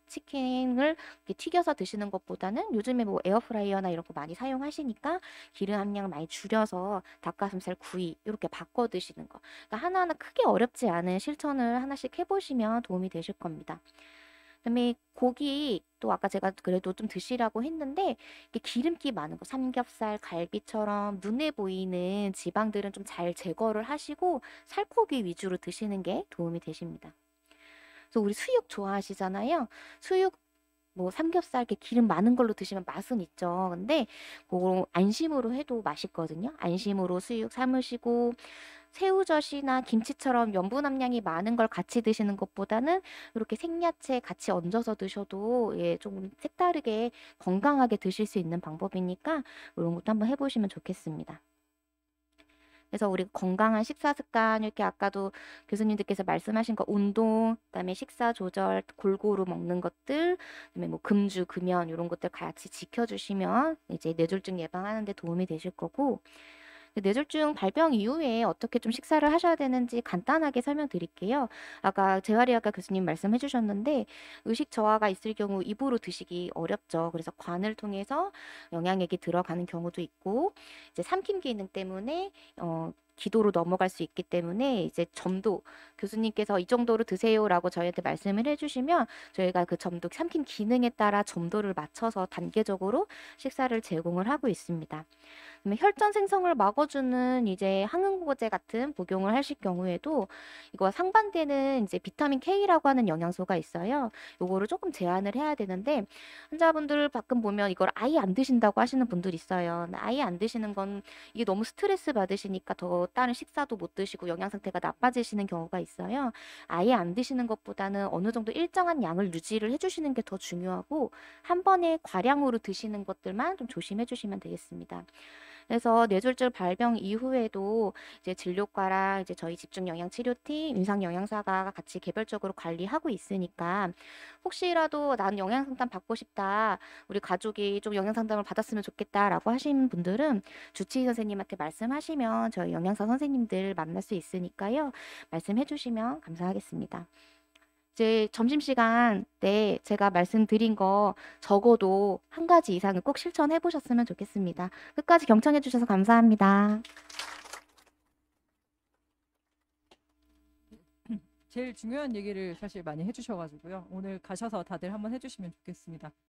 치킨을 이렇게 튀겨서 드시는 것보다는 요즘에 뭐 에어프라이어나 이런 거 많이 사용하시니까 기름 함량을 많이 줄여서 닭가슴살 구이 이렇게 바꿔 드시는 거. 그러니까 하나하나 크게 어렵지 않은 실천을 하나씩 해보시면 도움이 되실 겁니다. 그다음에 고기 또 아까 제가 그래도 좀 드시라고 했는데, 이게 기름기 많은 거 삼겹살, 갈비처럼 눈에 보이는 지방들은 좀 잘 제거를 하시고 살코기 위주로 드시는 게 도움이 되십니다. 그래서 우리 수육 좋아하시잖아요. 수육 뭐 삼겹살 이렇게 기름 많은 걸로 드시면 맛은 있죠. 근데 그거 안심으로 해도 맛있거든요. 안심으로 수육 삶으시고 새우젓이나 김치처럼 염분 함량이 많은 걸 같이 드시는 것보다는 이렇게 생야채 같이 얹어서 드셔도 조금 색다르게 건강하게 드실 수 있는 방법이니까 이런 것도 한번 해보시면 좋겠습니다. 그래서 우리 건강한 식사 습관, 이렇게 아까도 교수님들께서 말씀하신 거 운동, 그다음에 식사 조절, 골고루 먹는 것들, 그다음에 뭐 금주, 금연 이런 것들 같이 지켜주시면 이제 뇌졸중 예방하는 데 도움이 되실 거고, 뇌졸중 발병 이후에 어떻게 좀 식사를 하셔야 되는지 간단하게 설명드릴게요. 아까 재활의학과 교수님 말씀해 주셨는데, 의식 저하가 있을 경우 입으로 드시기 어렵죠. 그래서 관을 통해서 영양액이 들어가는 경우도 있고, 이제 삼킴 기능 때문에 기도로 넘어갈 수 있기 때문에 이제 점도 교수님께서 이 정도로 드세요라고 저희한테 말씀을 해주시면 저희가 그 점도 삼킴 기능에 따라 점도를 맞춰서 단계적으로 식사를 제공을 하고 있습니다. 혈전 생성을 막아주는 이제 항응고제 같은 복용을 하실 경우에도 이거와 상반되는 이제 비타민 K라고 하는 영양소가 있어요. 요거를 조금 제한을 해야 되는데, 환자분들 가끔 보면 이걸 아예 안 드신다고 하시는 분들 있어요. 아예 안 드시는 건 이게 너무 스트레스 받으시니까 더 다른 식사도 못 드시고 영양 상태가 나빠지시는 경우가 있어요. 아예 안 드시는 것보다는 어느 정도 일정한 양을 유지를 해주시는 게 더 중요하고, 한 번에 과량으로 드시는 것들만 좀 조심해 주시면 되겠습니다. 그래서 뇌졸중 발병 이후에도 이제 진료과랑 이제 저희 집중영양치료팀, 임상영양사가 같이 개별적으로 관리하고 있으니까, 혹시라도 난 영양상담 받고 싶다, 우리 가족이 좀 영양상담을 받았으면 좋겠다라고 하시는 분들은 주치의 선생님한테 말씀하시면 저희 영양사 선생님들 만날 수 있으니까요. 말씀해 주시면 감사하겠습니다. 이제 점심시간 때 제가 말씀드린 거 적어도 한 가지 이상은 꼭 실천해 보셨으면 좋겠습니다. 끝까지 경청해 주셔서 감사합니다. 제일 중요한 얘기를 사실 많이 해주셔가지고요. 오늘 가셔서 다들 한번 해주시면 좋겠습니다.